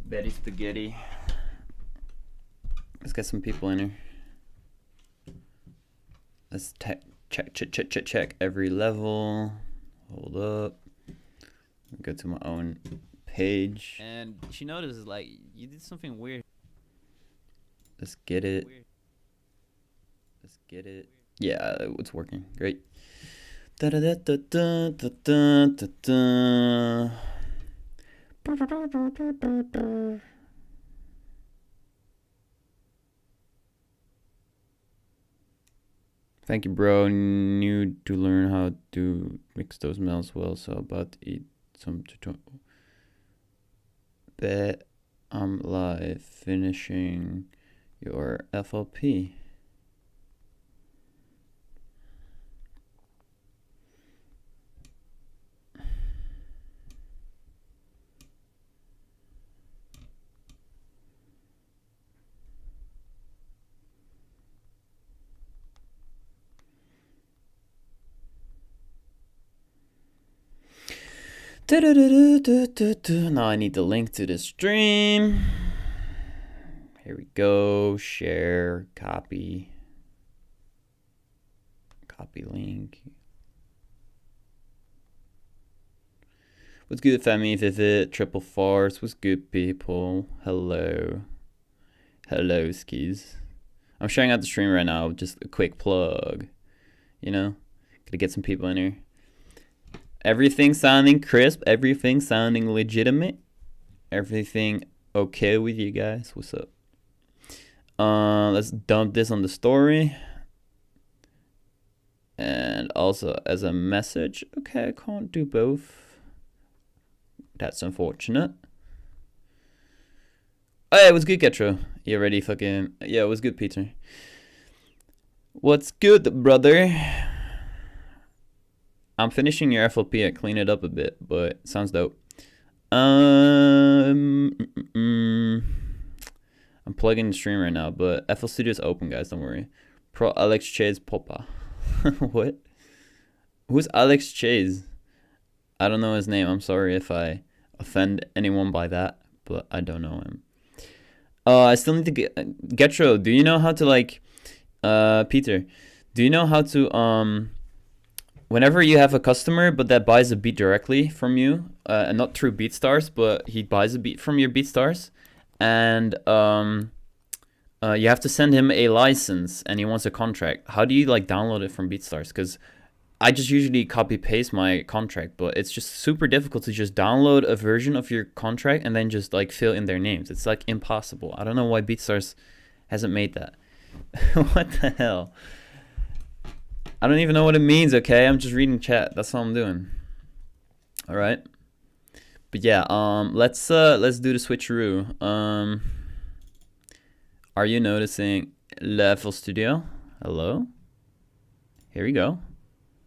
Betty Spaghetti. Let's get some people in here. Let's check every level. Hold up. Go to my own page. And she notices, like, you did something weird. Let's get it. Let's get it. Yeah, it's working. Great. Da da da da da da da da. Thank you, bro. New to learn how to mix those melts well, so about to eat some tutorial. Bet I'm live finishing your FLP. Now I need the link to the stream. Here we go. Share, copy link. What's good, Femi, Vivid, Triple Farce? What's good, people? Hello. Hello, skis. I'm sharing out the stream right now. Just a quick plug. You know? Gotta get some people in here. Everything sounding crisp, everything sounding legitimate, everything okay with you guys. What's up? Let's dump this on the story. And also as a message. Okay, I can't do both. That's unfortunate. Oh, yeah, it was good, Getro. You already fucking... Yeah, it was good, Peter. What's good, brother? I'm finishing your FLP. I clean it up a bit, but sounds dope. I'm plugging the stream right now, but FL Studio's open, guys. Don't worry. Pro Alex Chase Popa. What? Who's Alex Chase? I don't know his name. I'm sorry if I offend anyone by that, but I don't know him. I still need to get Getro. Do you know how to like, Peter? Do you know how to whenever you have a customer but that buys a beat directly from you, and not through BeatStars, but he buys a beat from your BeatStars, and you have to send him a license and he wants a contract. How do you like download it from BeatStars? Because I just usually copy paste my contract, but it's just super difficult to just download a version of your contract and then just like fill in their names. It's like impossible. I don't know why BeatStars hasn't made that. What the hell? I don't even know what it means, okay? I'm just reading chat. That's all I'm doing. All right. But yeah, let's do the switcheroo. Are you noticing Level Studio? Hello? Here we go.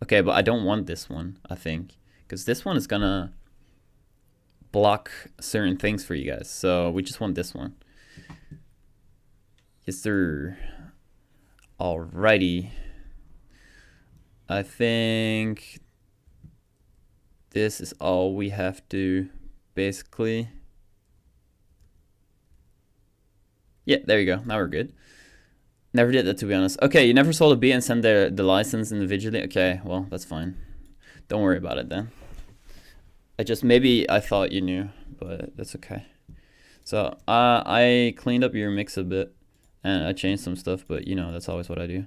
Okay, but I don't want this one, I think, because this one is gonna block certain things for you guys. So we just want this one. Yes, sir. Alrighty. I think this is all we have to basically. Yeah, there you go. Now we're good. Never did that, to be honest. Okay, you never sold a beat and sent the license individually? Okay, well, that's fine. Don't worry about it then. Maybe I thought you knew, but that's okay. So I cleaned up your mix a bit and I changed some stuff, but you know, that's always what I do.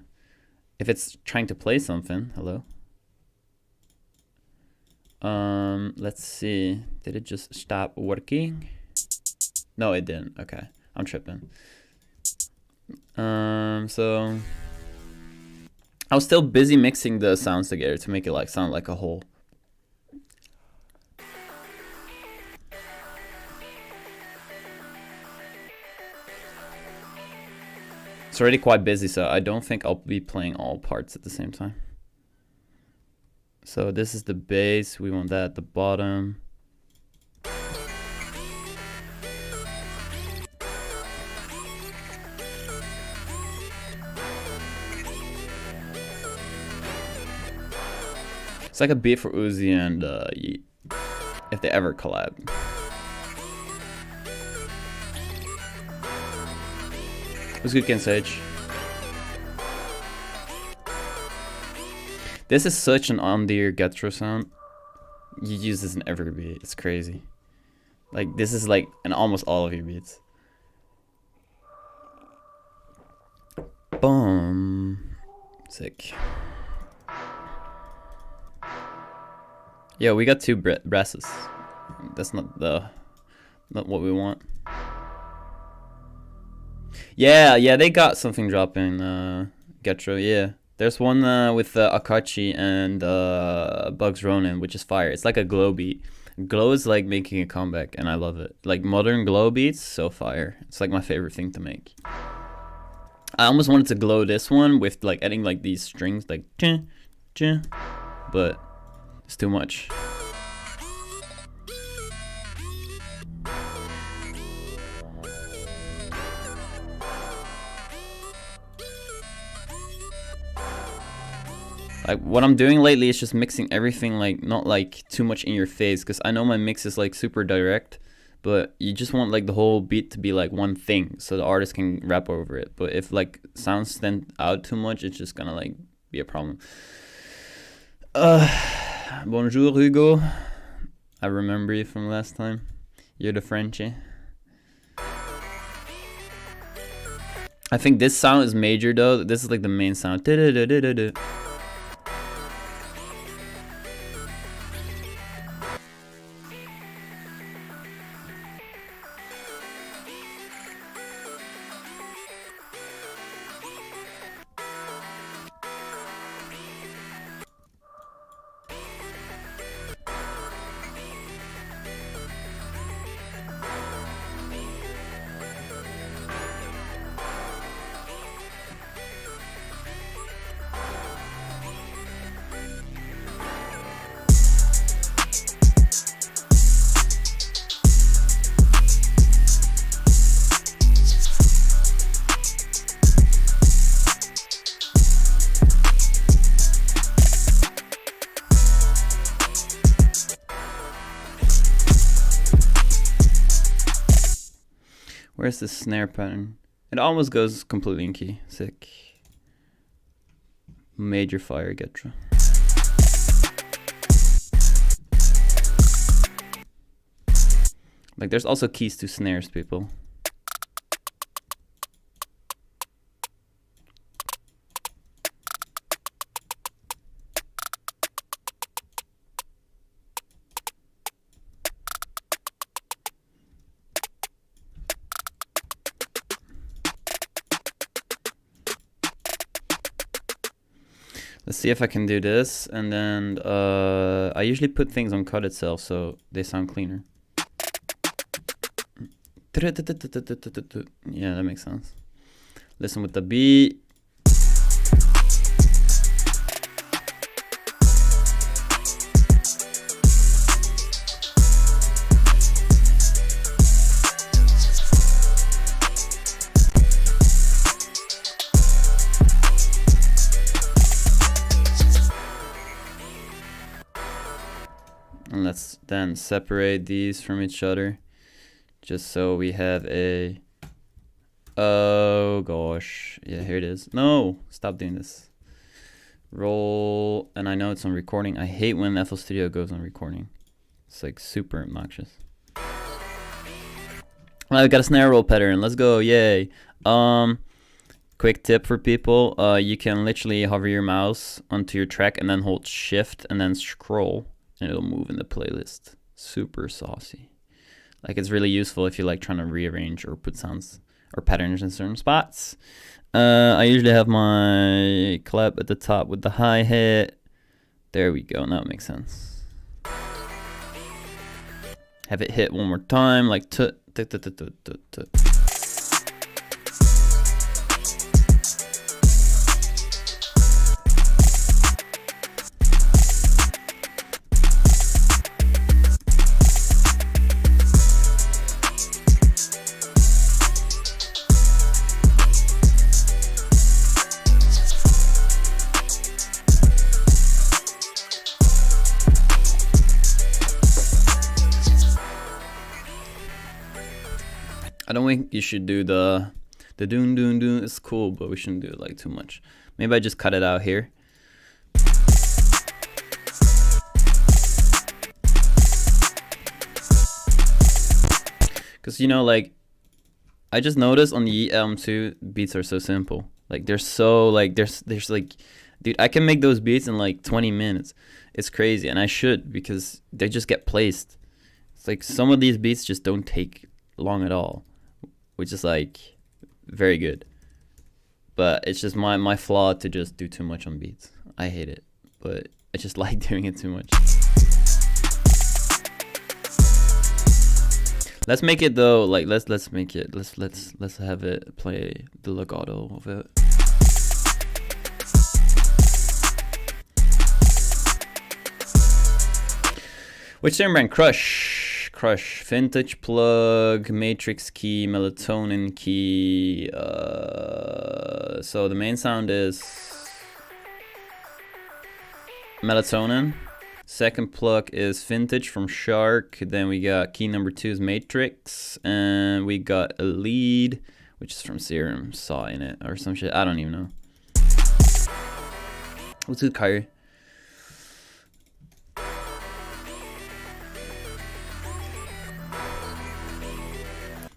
If it's trying to play something, hello. Let's see. Did it just stop working? No, it didn't. Okay, I'm tripping. So I was still busy mixing the sounds together to make it like sound like a whole. It's already quite busy, so I don't think I'll be playing all parts at the same time. So this is the bass. We want that at the bottom. It's like a beat for Uzi and Yeat, if they ever collab. What's good, Ken Sage? This is such an on-dear Getro sound. You use this in every beat. It's crazy. Like, this is like in almost all of your beats. Boom. Sick. Yo, we got 2 brasses. That's not what we want. Yeah, they got something dropping, Getro, yeah. There's one with Akachi and Bugs Ronin, which is fire. It's like a glow beat. Glow is like making a comeback, and I love it. Like modern glow beats, so fire. It's like my favorite thing to make. I almost wanted to glow this one with like adding like these strings, like but it's too much. Like what I'm doing lately is just mixing everything, like not like too much in your face, because I know my mix is like super direct, but you just want like the whole beat to be like one thing so the artist can rap over it. But if like sounds stand out too much, it's just gonna like be a problem. Bonjour Hugo, I remember you from last time. You're the Frenchie. I think this sound is major though. This is like the main sound. Where's the snare pattern? It almost goes completely in key. Sick. Major fire, Getra. Like there's also keys to snares, people. Let's see if I can do this, and then I usually put things on cut itself so they sound cleaner. Yeah, that makes sense. Listen with the beat. And let's then separate these from each other, just so we have a, oh gosh, yeah, here it is. No, stop doing this. Roll, and I know it's on recording. I hate when FL Studio goes on recording. It's like super obnoxious. Well, I've got a snare roll pattern. Let's go, yay. Quick tip for people, you can literally hover your mouse onto your track and then hold shift and then scroll, and it'll move in the playlist. Super saucy. Like, it's really useful if you're like trying to rearrange or put sounds or patterns in certain spots. I usually have my clap at the top with the hi-hat. There we go, now it makes sense. Have it hit one more time, like tut. I don't think you should do the The doon doon doon is cool, but we shouldn't do it like too much. Maybe I just cut it out here. Cause you know, like, I just noticed on the Yeat album too, beats are so simple. Like they're so like there's like, dude, I can make those beats in like 20 minutes. It's crazy, and I should, because they just get placed. It's like some of these beats just don't take long at all, which is like very good. But it's just my flaw to just do too much on beats. I hate it, but I just like doing it too much. Let's make it though, like let's make it, let's have it play the legato of it. Which serum brand? Crush, vintage plug, matrix key, melatonin key. So the main sound is melatonin. Second plug is vintage from Shark. Then we got key number 2 is matrix, and we got a lead, which is from Serum, saw in it or some shit. I don't even know. What's good, Kyrie?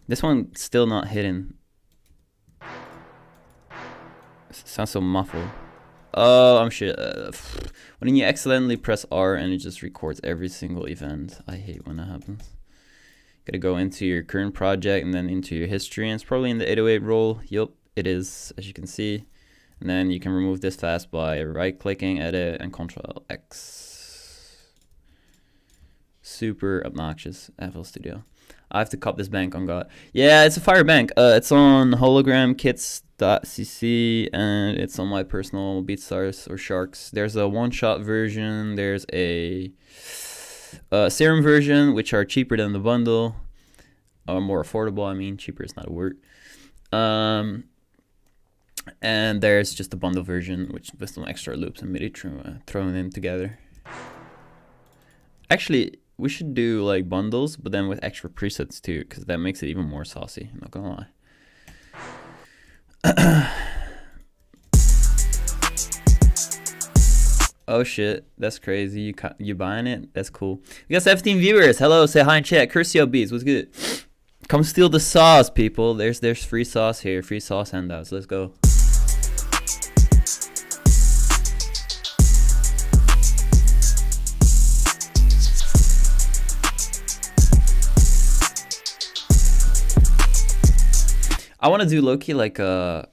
This one still not hidden. Sounds so muffled. Oh, I'm shit. When you accidentally press R and it just records every single event. I hate when that happens. Gotta go into your current project and then into your history, and it's probably in the 808 roll. Yup, it is, as you can see. And then you can remove this fast by right-clicking, edit, and Control X. Super obnoxious, FL Studio. I have to cop this bank on God. Yeah, it's a fire bank. It's on hologramkits.cc, and it's on my personal BeatStars or Sharks. There's a one-shot version. There's a serum version, which are cheaper than the bundle, or more affordable. I mean, cheaper is not a word. And there's just a bundle version, which with some extra loops and MIDI thrown in together. Actually, we should do like bundles, but then with extra presets too, because that makes it even more saucy. I'm not gonna lie. Oh shit, that's crazy. You buying it? That's cool. We got 17 viewers. Hello, say hi in chat. Curcio Beats, what's good? Come steal the sauce, people. There's free sauce here. Free sauce handouts. Let's go. I want to do low-key like a...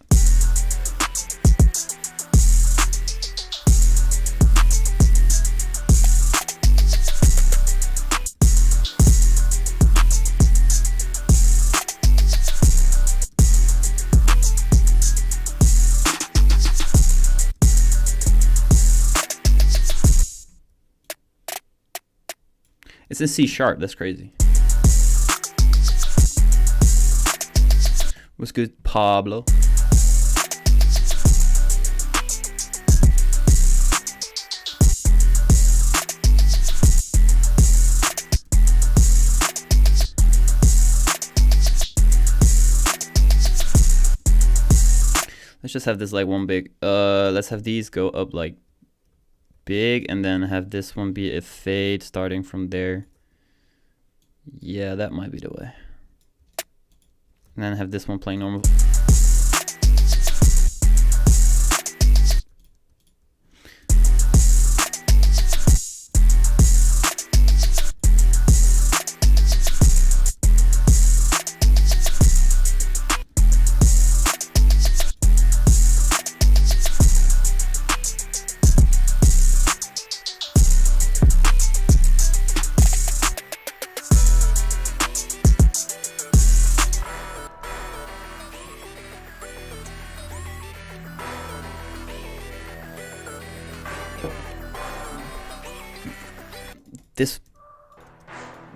It's in C sharp, that's crazy. What's good, Pablo? Let's just have this like one big, let's have these go up like big, and then have this one be a fade starting from there. Yeah, that might be the way. And then have this one playing normal.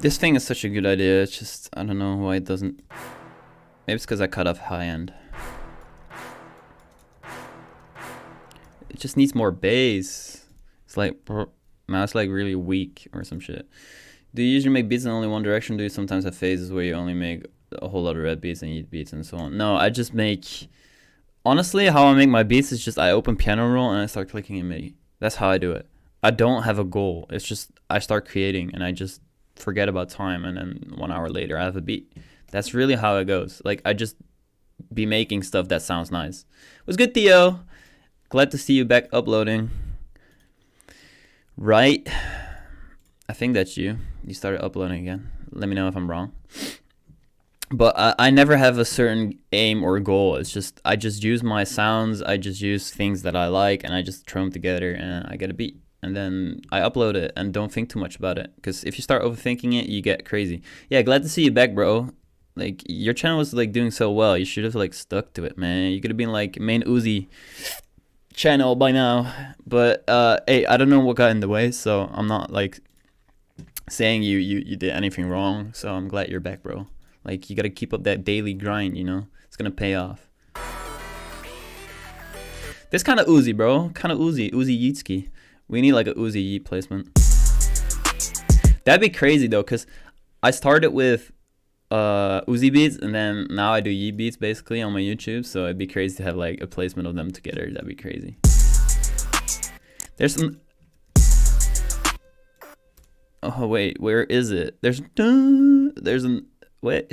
This thing is such a good idea. It's just, I don't know why it doesn't. Maybe it's because I cut off high end. It just needs more bass. It's like, man, it's like really weak or some shit. Do you usually make beats in only one direction? Do you sometimes have phases where you only make a whole lot of red beats and Yeat beats and so on. No, I just make. Honestly, how I make my beats is just I open piano roll and I start clicking in MIDI. That's how I do it. I don't have a goal. It's just I start creating and I just forget about time, and then 1 hour later I have a beat. That's really how it goes. Like, I just be making stuff that sounds nice. What's good, Theo? Glad to see you back uploading. Right? I think that's you. You started uploading again. Let me know if I'm wrong. But I never have a certain aim or goal. It's just I just use my sounds. I just use things that I like, and I just throw them together, and I get a beat. And then I upload it, and don't think too much about it. Because if you start overthinking it, you get crazy. Yeah, glad to see you back, bro. Like, your channel was like doing so well. You should have like stuck to it, man. You could have been like main Uzi channel by now. But hey, I don't know what got in the way, so I'm not like saying you did anything wrong. So I'm glad you're back, bro. Like, you gotta keep up that daily grind, you know? It's gonna pay off. This kind of Uzi, bro. Kind of Uzi Yeatski. We need like a Uzi Yeat placement. That'd be crazy though, cause I started with Uzi beats, and then now I do Yeat beats basically on my YouTube. So it'd be crazy to have like a placement of them together. That'd be crazy. There's some. Oh wait, where is it? There's an. What?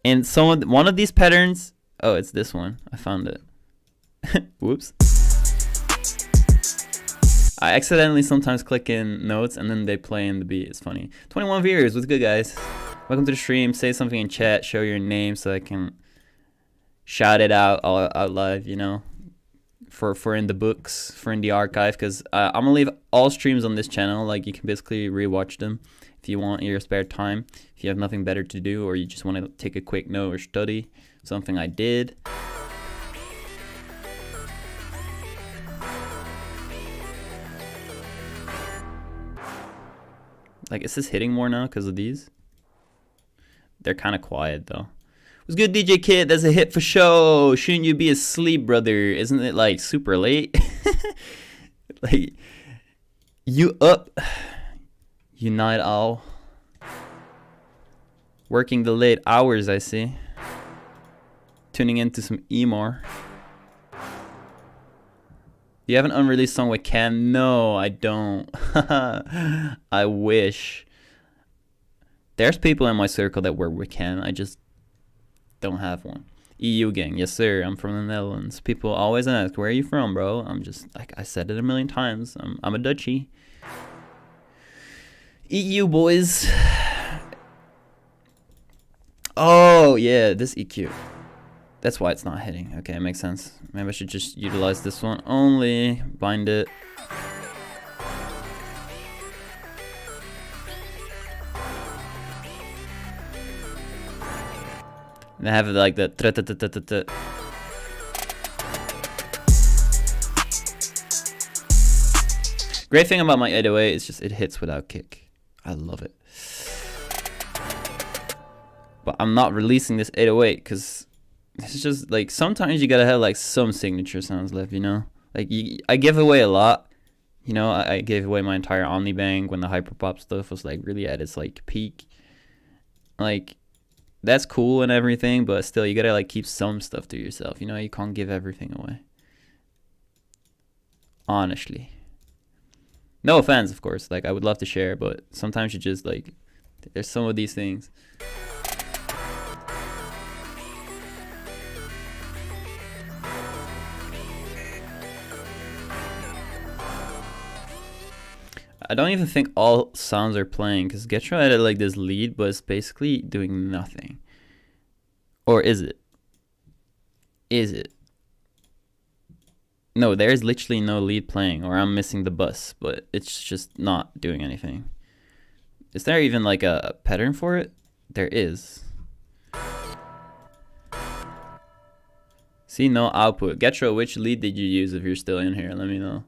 And one of these patterns. Oh, it's this one. I found it. Whoops. I accidentally sometimes click in notes and then they play in the beat. It's funny. 21 viewers. What's good, guys? Welcome to the stream. Say something in chat. Show your name so I can shout it out live. You know, for in the books, for in the archive. Because I'm gonna leave all streams on this channel. Like, you can basically rewatch them if you want in your spare time, if you have nothing better to do, or you just want to take a quick note or study something I did. Like, is this hitting more now because of these? They're kind of quiet though. What's good, DJ Kid? That's a hit for show. Shouldn't you be asleep, brother? Isn't it like super late? Like, you up? You night owl. Working the late hours, I see. Tuning into some Emor. You have an unreleased song with Cam? No, I don't. I wish. There's people in my circle that work with Cam. I just don't have one. EU gang, yes sir. I'm from the Netherlands. People always ask, where are you from, bro? I'm just, like I said it a million times. I'm a Dutchie. EU boys. Oh yeah, this EQ. That's why it's not hitting. Okay, it makes sense. Maybe I should just utilize this one only. Bind it. And I have it like that. Great thing about my 808 is just it hits without kick. I love it. But I'm not releasing this 808 because it's just like sometimes you gotta have like some signature sounds left, you know? Like I give away a lot. You know, I gave away my entire Omnibang when the hyperpop stuff was like really at its like peak. Like, that's cool and everything, but still you gotta like keep some stuff to yourself. You know, you can't give everything away. Honestly. No offense, of course. Like, I would love to share, but sometimes you just like, there's some of these things. I don't even think all sounds are playing because Getro added like this lead, but it's basically doing nothing. Or is it? Is it? No, there's literally no lead playing, or I'm missing the bus, but it's just not doing anything. Is there even like a pattern for it? There is. See, no output. Getro, which lead did you use if you're still in here? Let me know.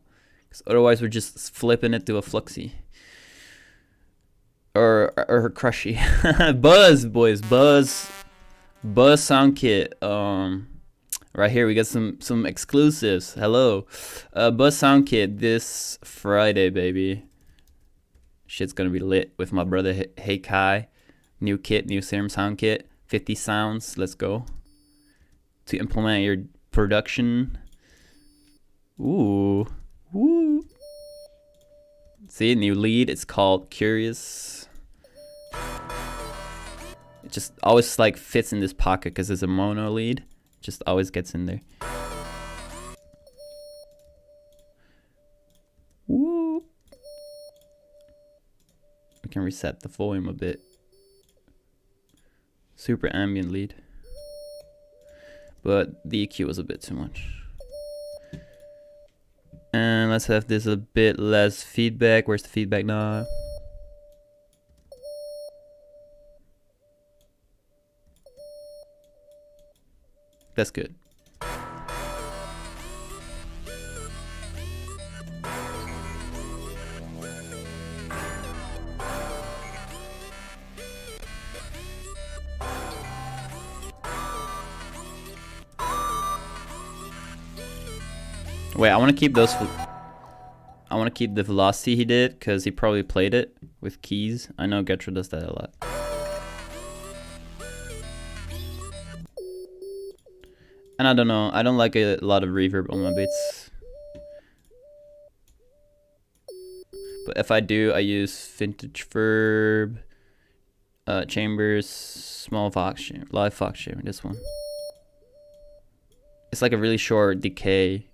Otherwise, we're just flipping it to a fluxy. Or crushy. Buzz, boys. Buzz sound kit. Right here, we got some exclusives. Hello. Buzz sound kit this Friday, baby. Shit's gonna be lit with my brother Hey Kai. New kit, new serum sound kit. 50 sounds. Let's go. To implement your production. Ooh. Woo. See, new lead. It's called Curious. It just always like fits in this pocket because it's a mono lead. Just always gets in there. Woo. We can reset the volume a bit. Super ambient lead. But the EQ was a bit too much. And let's have this a bit less feedback. Where's the feedback now? That's good. Wait, I want to keep those. I want to keep the velocity he did because he probably played it with keys. I know Getro does that a lot. And I don't know. I don't like a lot of reverb on my beats. But if I do, I use vintage verb, chambers, small Fox chamber, live Fox chamber. This one. It's like a really short decay.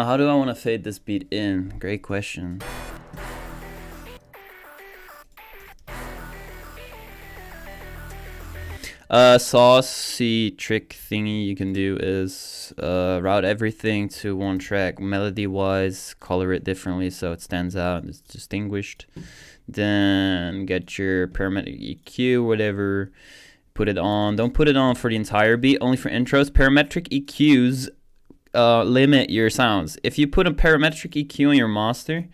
How do I want to fade this beat in? Great question. Saucy trick thingy you can do is route everything to one track melody wise, color it differently so it stands out and it's distinguished. Then get your parametric EQ, whatever, put it on. Don't put it on for the entire beat, only for intros. Parametric EQs limit your sounds. If you put a parametric EQ on your master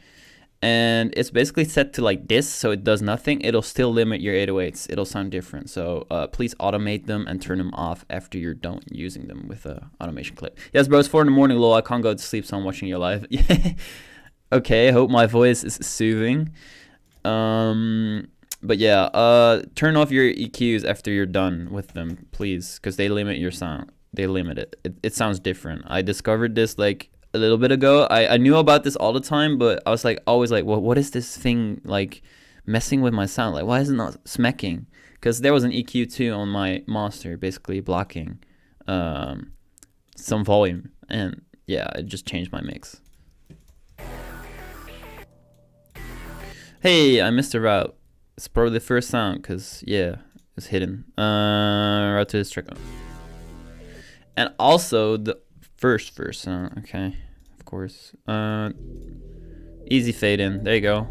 and it's basically set to like this so it does nothing, it'll still limit your 808s. It'll sound different. So please automate them and turn them off after you're done using them with a automation clip. Yes, bro, it's 4 in the morning, lol. I can't go to sleep, so I'm watching your live. Okay, I hope my voice is soothing. But yeah, turn off your EQs after you're done with them, please, because they limit your sound. They limit it. It sounds different. I discovered this like a little bit ago. I knew about this all the time, but I was like always like, well, what is this thing like messing with my sound? Like, why is it not smacking? Because there was an EQ too on my master, basically blocking some volume, and yeah, it just changed my mix. Hey, I missed a route. It's probably the first sound, because yeah, it's hidden. Route to this track. And also the first sound, okay, of course. Easy fade in, there you go.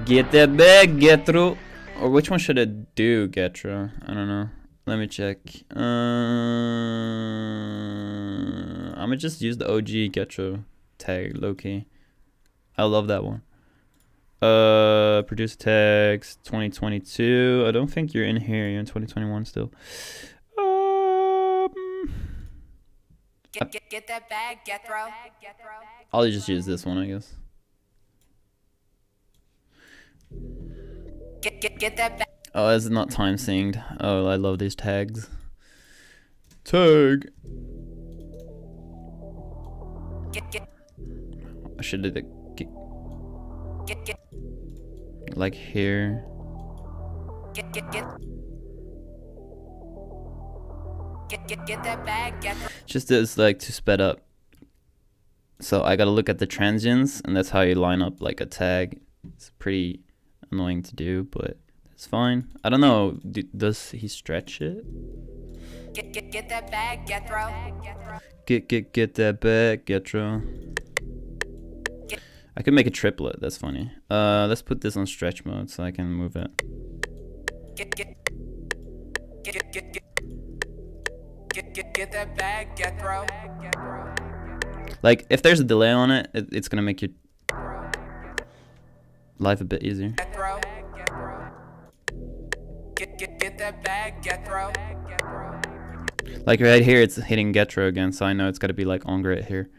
Get that bag, get through. Or which one should I do, Getra? I don't know. Let me check. I'ma just use the OG Getra tag, low-key. I love that one. Produce tags 2022. I don't think you're in here. You're in 2021 still. Get that bag, get throw. I'll just use this one, I guess. Get that bag. Oh, it's not time synced. Oh, I love these tags. Tag. I should do the like here. Get that bag, get throw. Just as like to sped up. So I gotta look at the transients, and that's how you line up like a tag. It's pretty annoying to do, but it's fine. I don't know. Does he stretch it? Get that bag, get throw. Get that back, Getro. I could make a triplet. That's funny. Let's put this on stretch mode so I can move it. Get that bag, get throw. Like, if there's a delay on it, it's gonna make your life a bit easier. Get throw. Get that bag, get throw. Like right here, it's hitting Getro again, so I know it's gotta be like on grid here.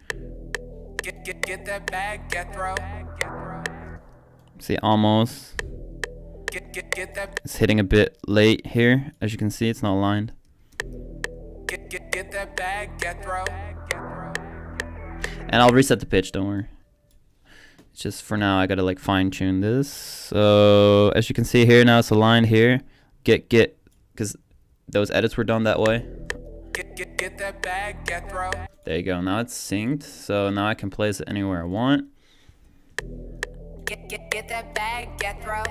Get that bag, get throw. See, almost. Get that. It's hitting a bit late here. As you can see, it's not aligned. Get that bag, get throw. And I'll reset the pitch, don't worry. It's just for now, I gotta like fine tune this. So as you can see here, now it's aligned here. Get, because those edits were done that way. Get that bag, get throw. There you go. Now it's synced, so now I can place it anywhere I want. Get that bag, get throw.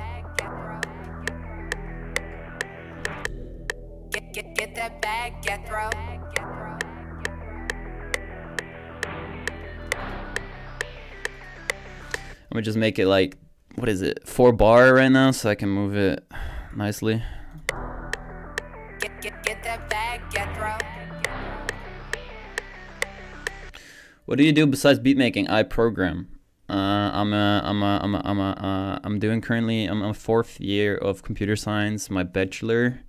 Get that bag, get throw. I'm gonna just make it like, what is it, 4 bar right now, so I can move it nicely. Get that bag, get throw. What do you do besides beat making? I program. I'm doing currently. I'm a 4th year of computer science. My bachelor.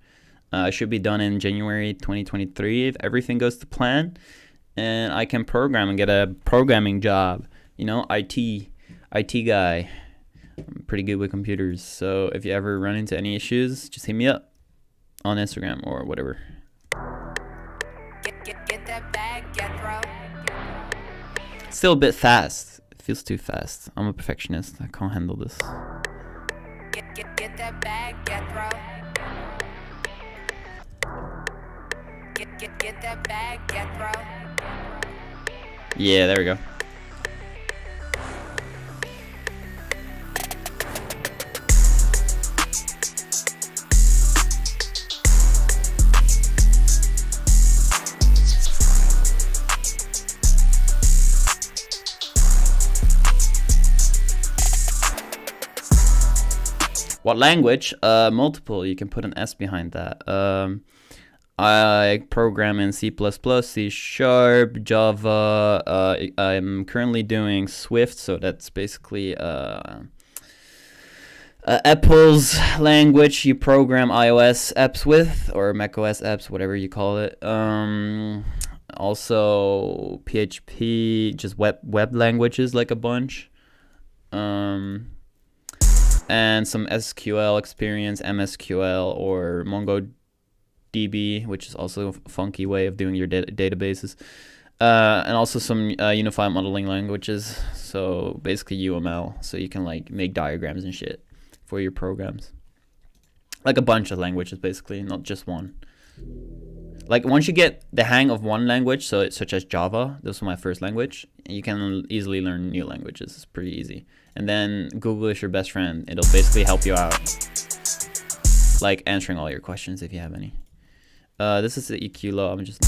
I should be done in January 2023 if everything goes to plan, and I can program and get a programming job. You know, IT guy. I'm pretty good with computers. So if you ever run into any issues, just hit me up on Instagram or whatever. Get that bag, get throw. Still a bit fast. It feels too fast. I'm a perfectionist. I can't handle this. Get that bag, get throw. Get that bag, get throw. Yeah, there we go. What language? Multiple. You can put an S behind that. I program in C++, C#, Java. I'm currently doing Swift, so that's basically Apple's language you program iOS apps with, or macOS apps, whatever you call it. Also PHP, just web languages, like a bunch. And some SQL experience, MSQL or MongoDB, which is also a funky way of doing your databases. And also some unified modeling languages, so basically UML, so you can like make diagrams and shit for your programs. Like a bunch of languages, basically, not just one. Like once you get the hang of one language, so such as Java, this was my first language, you can easily learn new languages. It's pretty easy. And then Google is your best friend. It'll basically help you out, like answering all your questions if you have any. This is the EQ low. I'm just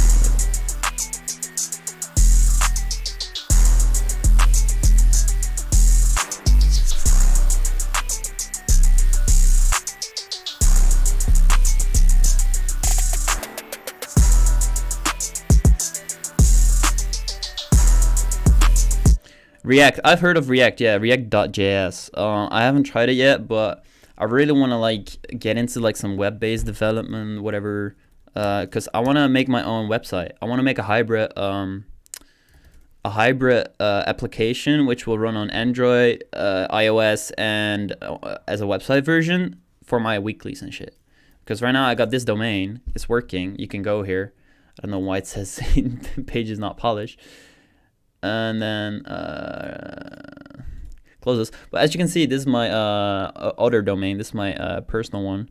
React. I've heard of React. Yeah, React.js. I haven't tried it yet, but I really want to like get into like some web-based development, whatever. Because I want to make my own website. I want to make a hybrid application which will run on Android, iOS, and as a website version for my weeklies and shit. Because right now I got this domain. It's working. You can go here. I don't know why it says the page is not polished. And then close this. But as you can see, this is my other domain. This is my personal one.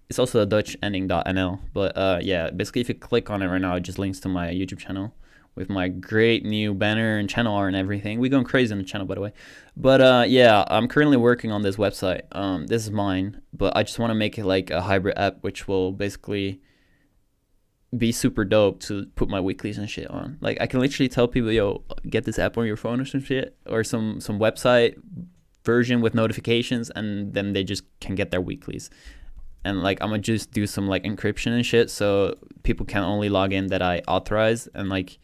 It's also a Dutch ending .nl. But yeah, basically if you click on it right now, it just links to my YouTube channel with my great new banner and channel art and everything. We're going crazy on the channel, by the way. But yeah, I'm currently working on this website. This is mine, but I just want to make it like a hybrid app, which will basically be super dope to put my weeklies and shit on. Like I can literally tell people, yo, get this app on your phone or some shit, or some website version with notifications, and then they just can get their weeklies. And like I'm gonna just do some like encryption and shit, so people can only log in that I authorize. And like,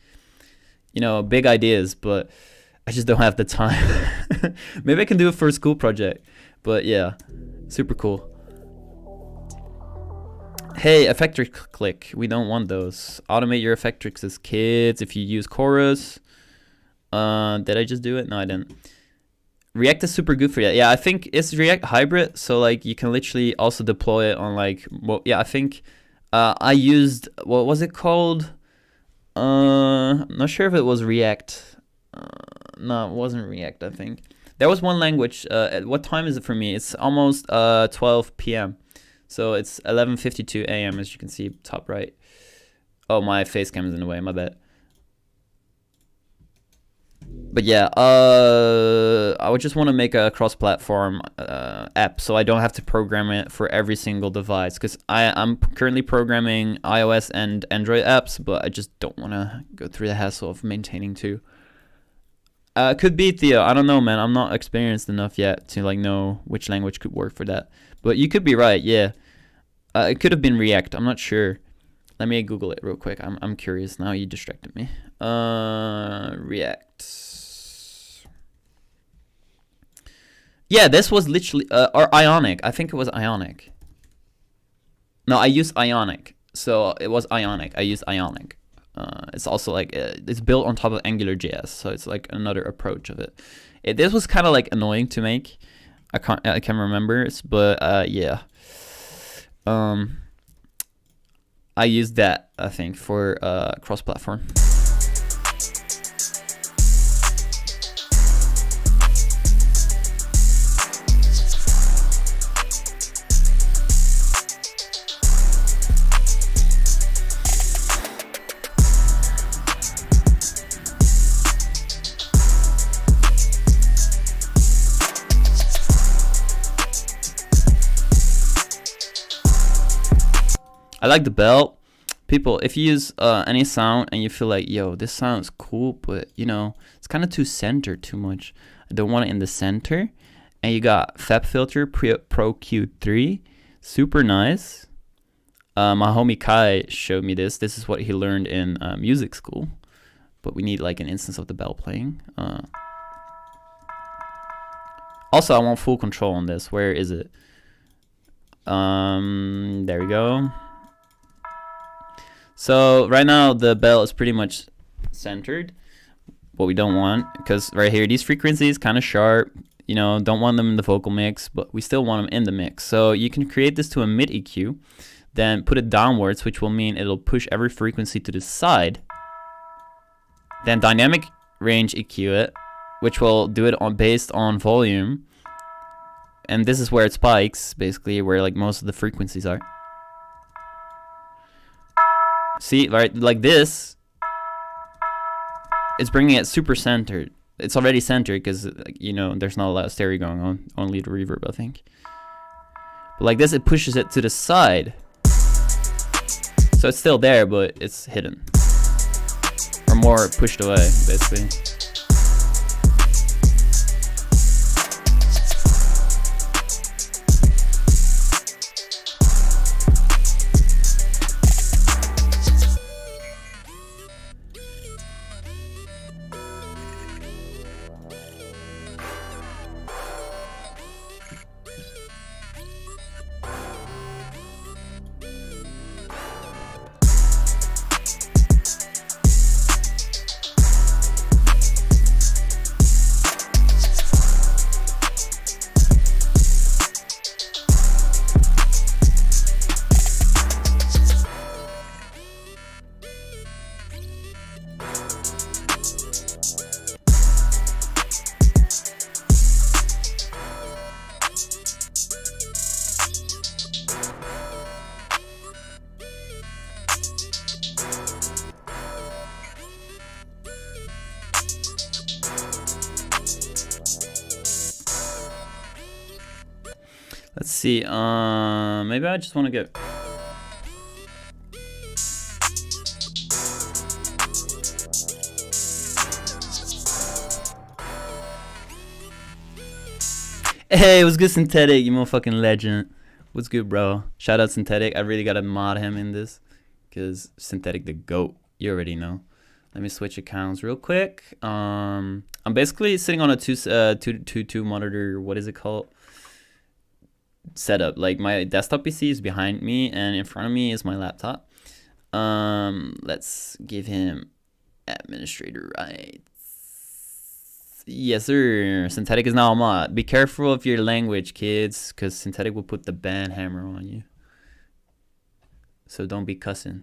you know, big ideas, but I just don't have the time. Maybe I can do it for a school project, but yeah, super cool. Hey, effectrix click. We don't want those. Automate your effectrixes, kids. If you use chorus. Did I just do it? No, I didn't. React is super good for that. Yeah, I think it's React hybrid, so like you can literally also deploy it on like, well, yeah, I think I used, what was it called? I'm not sure if it was React. No, it wasn't React, I think. There was one language. What time is it for me? It's almost 12 p.m. So it's 11:52 a.m. as you can see top right. Oh, my face cam is in the way, my bad. But yeah, I would just want to make a cross-platform app, so I don't have to program it for every single device, because I'm currently programming iOS and Android apps, but I just don't want to go through the hassle of maintaining two. Could be Theo. I don't know, man. I'm not experienced enough yet to like know which language could work for that. But you could be right. Yeah, it could have been React. I'm not sure. Let me Google it real quick. I'm curious now. You distracted me. React. Yeah, this was literally or Ionic. I think it was Ionic. No, I used Ionic. So it was Ionic. I used Ionic. It's also like it's built on top of AngularJS, so it's like another approach of it. This was kind of like annoying to make. I can't remember, but yeah. I used that, I think, for cross-platform. I like the belt. People, if you use any sound and you feel like, yo, this sounds cool, but you know, it's kind of too centered too much. I don't want it in the center. And you got Fab Filter Pro Q3, super nice. My homie Kai showed me this. This is what he learned in music school, but we need like an instance of the bell playing. Also, I want full control on this. Where is it? There we go. So right now the bell is pretty much centered, what we don't want, because right here these frequencies kind of sharp, you know, don't want them in the vocal mix, but we still want them in the mix. So you can create this to a mid EQ, then put it downwards, which will mean it'll push every frequency to the side, then dynamic range EQ it, which will do it on based on volume, and this is where it spikes, basically where like most of the frequencies are. See, right, like this, it's bringing it super centered. It's already centered because, you know, there's not a lot of stereo going on, only the reverb, I think. But like this, it pushes it to the side. So it's still there, but it's hidden. Or more pushed away, basically. Let's see, maybe I just want to get... Hey, what's good, Synthetic? You motherfucking legend. What's good, bro? Shout out Synthetic. I really gotta mod him in this, cause Synthetic the goat. You already know. Let me switch accounts real quick. I'm basically sitting on a two monitor. What is it called? Setup. Like my desktop PC is behind me, and in front of me is my laptop. Let's give him administrator rights. Yes, sir. Synthetic is now a mod. Be careful of your language, kids, because Synthetic will put the ban hammer on you. So don't be cussing.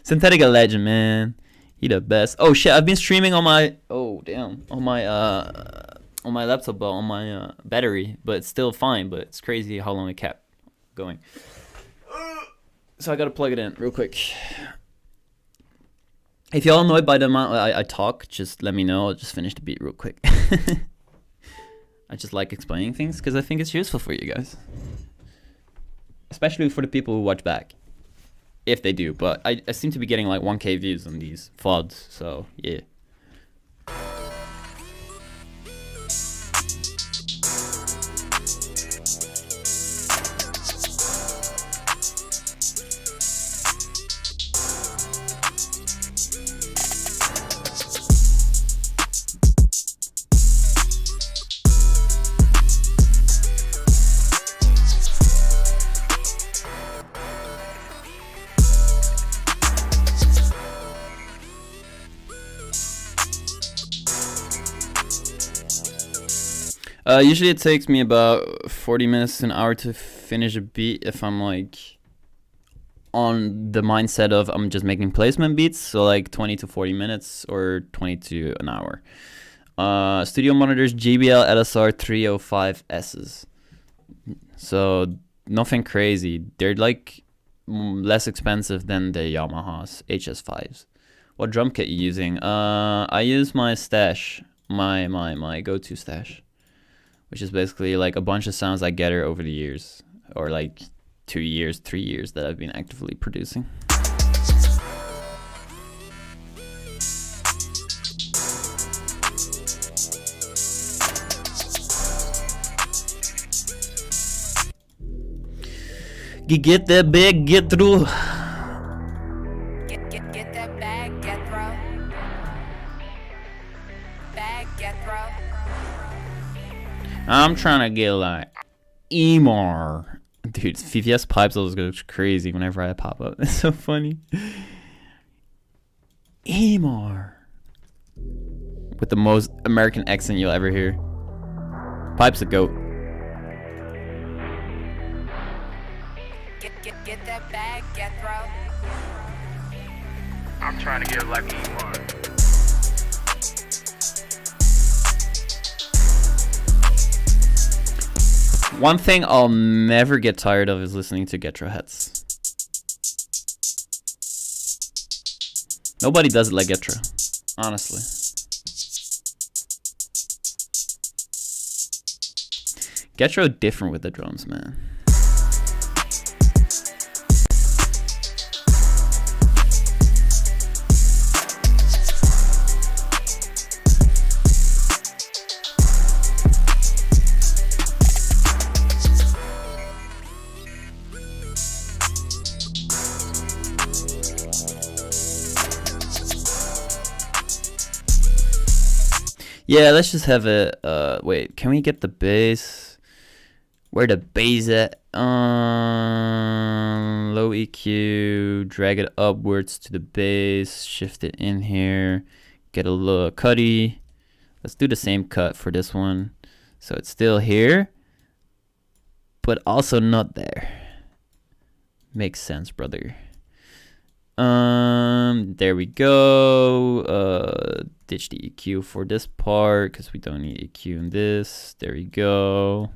Synthetic a legend, man. He the best. Oh shit, I've been streaming on my on my laptop, on my battery, but it's still fine. But it's crazy how long it kept going. So I gotta plug it in real quick. If y'all annoyed by the amount I talk, just let me know. I'll just finish the beat real quick. I just like explaining things because I think it's useful for you guys. Especially for the people who watch back. If they do. But I seem to be getting like 1K views on these VODs. So, yeah. Usually it takes me about 40 minutes to an hour to finish a beat if I'm like on the mindset of I'm just making placement beats, so like 20 to 40 minutes or 20 to an hour. Studio monitors JBL LSR 305Ss. So nothing crazy. They're like less expensive than the Yamaha's HS5s. What drum kit you using? I use my stash, my go-to stash, which is basically like a bunch of sounds I gathered over the years, or like 2 years, 3 years that I've been actively producing. Get that bag, get through. Get that bag, get throw. Bag, get throw. I'm trying to get like Emar. Dude, VVS pipes always goes crazy whenever I pop up. It's so funny. Emar. With the most American accent you'll ever hear. Pipe's a goat. Get that bag, get throw. I'm trying to get like Emar. One thing I'll never get tired of is listening to Getro Heads. Nobody does it like Getro, honestly. Getro different with the drums, man. Yeah, let's just have it. Wait, can we get the bass? Where the bass at? Low EQ, drag it upwards to the bass, shift it in here, get a little cutty. Let's do the same cut for this one. So it's still here, but also not there. Makes sense, brother. There we go. Ditch the EQ for this part because we don't need EQ in this. There we go.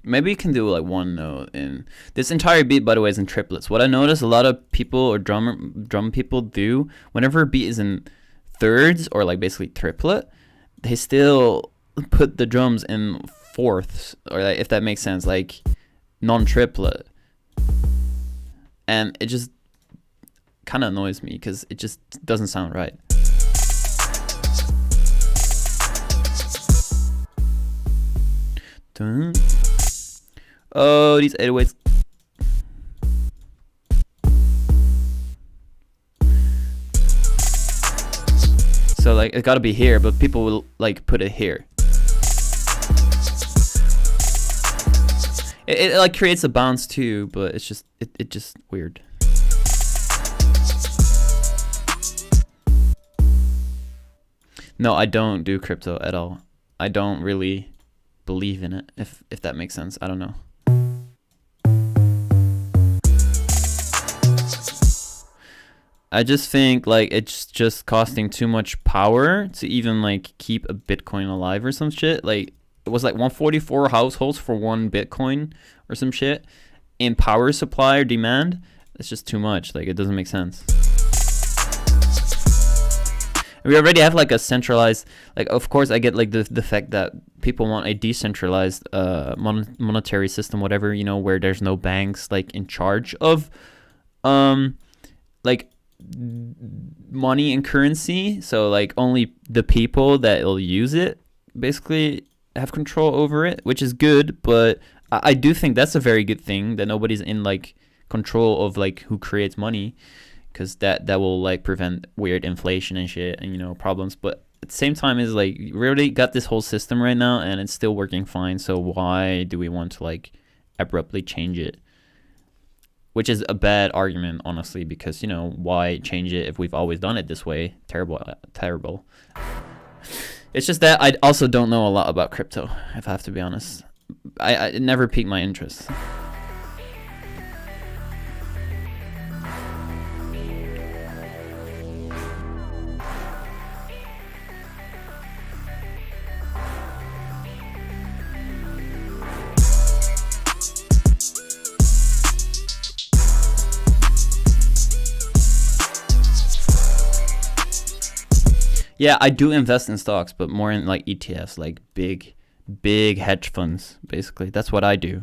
Maybe you can do like one note in this entire beat. By the way, is in triplets. What I notice a lot of people or drum people do whenever a beat is in thirds or like basically triplet, they still put the drums in fourths, or like, if that makes sense, like non-triplet, and it just kind of annoys me because it just doesn't sound right. Dun. Oh, these 808s. So like it gotta be here, but people will like put it here. It like creates a bounce too, but it's just it just weird. No, I don't do crypto at all. I don't really believe in it, if that makes sense. I don't know. I just think like it's just costing too much power to even like keep a Bitcoin alive or some shit. Like it was like 144 households for 1 Bitcoin or some shit in power supply or demand. It's just too much. Like it doesn't make sense. We already have like a centralized, like of course I get like the fact that people want a decentralized monetary system, whatever, you know, where there's no banks like in charge of like money and currency, so like only the people that will use it basically have control over it, which is good. But I do think that's a very good thing that nobody's in like control of like who creates money, because that will like prevent weird inflation and shit and, you know, problems. But at the same time is like we already got this whole system right now and it's still working fine, so why do we want to like abruptly change it? Which is a bad argument, honestly, because, you know, why change it if we've always done it this way? Terrible. It's just that I also don't know a lot about crypto, if I have to be honest. It never piqued my interest. Yeah, I do invest in stocks, but more in like ETFs, like big hedge funds, basically. That's what I do.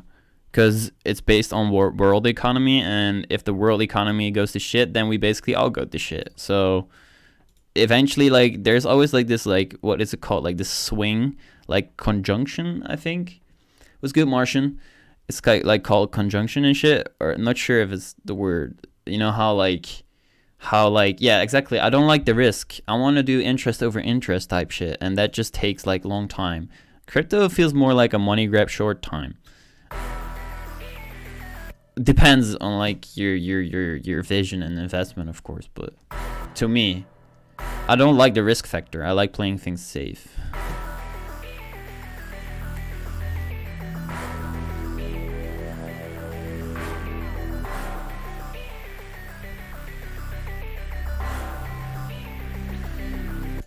Because it's based on world economy, and if the world economy goes to shit, then we basically all go to shit. So eventually, like, there's always like this, like, what is it called? Like this swing, like conjunction, I think. It was good, Martian. It's like called conjunction and shit, or I'm not sure if it's the word. You know how yeah, exactly. I don't like the risk. I want to do interest over interest type shit, and that just takes like long time. Crypto feels more like a money grab, short time. Depends on like your vision and investment, of course, but to me, I don't like the risk factor. I like playing things safe.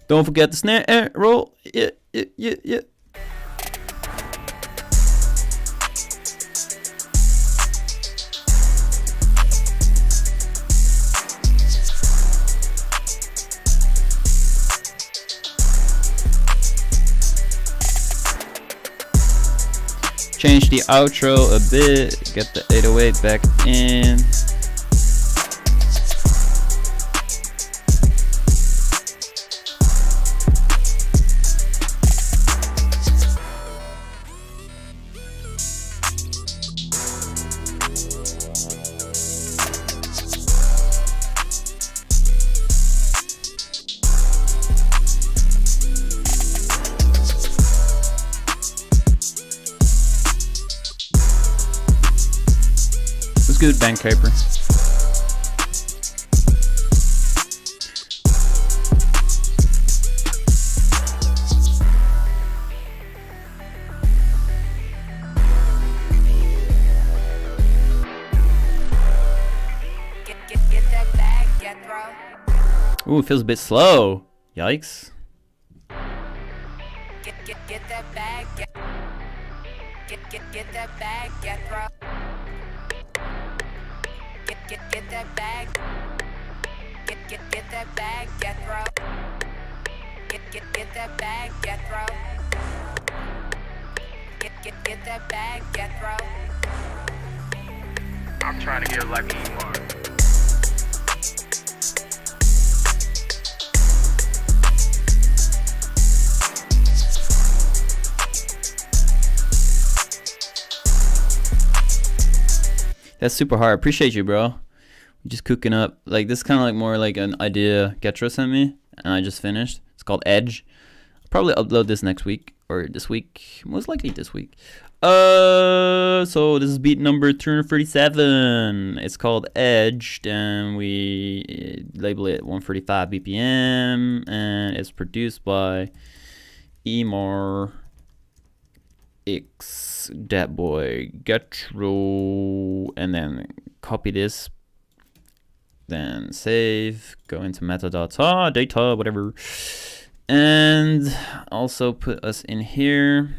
Don't forget the snare roll. Yeah. Change the outro a bit. Get the 808 back in. Good, Bank Caper. Get that bag, get throw. Ooh, it feels a bit slow. Yikes. Get that bag, Get that bag, get throw. Get that bag. Get that bag, get throw. Get that bag, get throw. Get that bag, get throw. I'm trying to get like E-Mark. That's super hard. Appreciate you, bro. Just cooking up. Like, this is kind of like more like an idea Getro sent me, and I just finished. It's called Edge. I'll probably upload this next week or this week. Most likely this week. So this is beat number 237. It's called Edge, and we label it 145 BPM, and it's produced by Emar X, that boy Getro, and then copy this, then save, go into metadata, data, whatever, and also put us in here.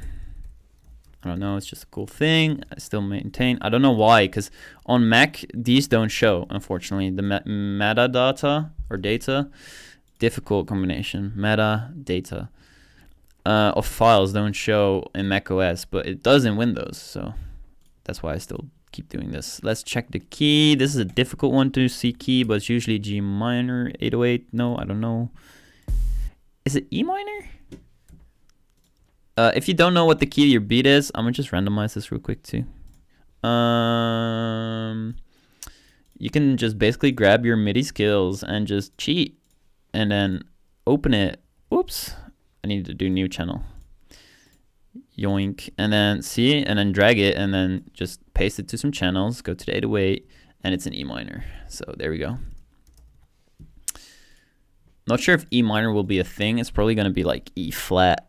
I don't know, it's just a cool thing. I still maintain. I don't know why, because on Mac these don't show, unfortunately. The metadata or data, difficult combination. Metadata of files don't show in Mac OS, but it does in Windows, so that's why I still keep doing this. Let's check the key. This is a difficult one to see key, but it's usually G minor 808. No, I don't know. Is it E minor? If you don't know what the key to your beat is, I'm gonna just randomize this real quick too. You can just basically grab your MIDI skills and just cheat, and then open it. Oops, I need to do new channel. Yoink, and then see, and then drag it, and then just paste it to some channels. Go to the 808, and it's an E minor. So there we go. Not sure if E minor will be a thing. It's probably gonna be like E flat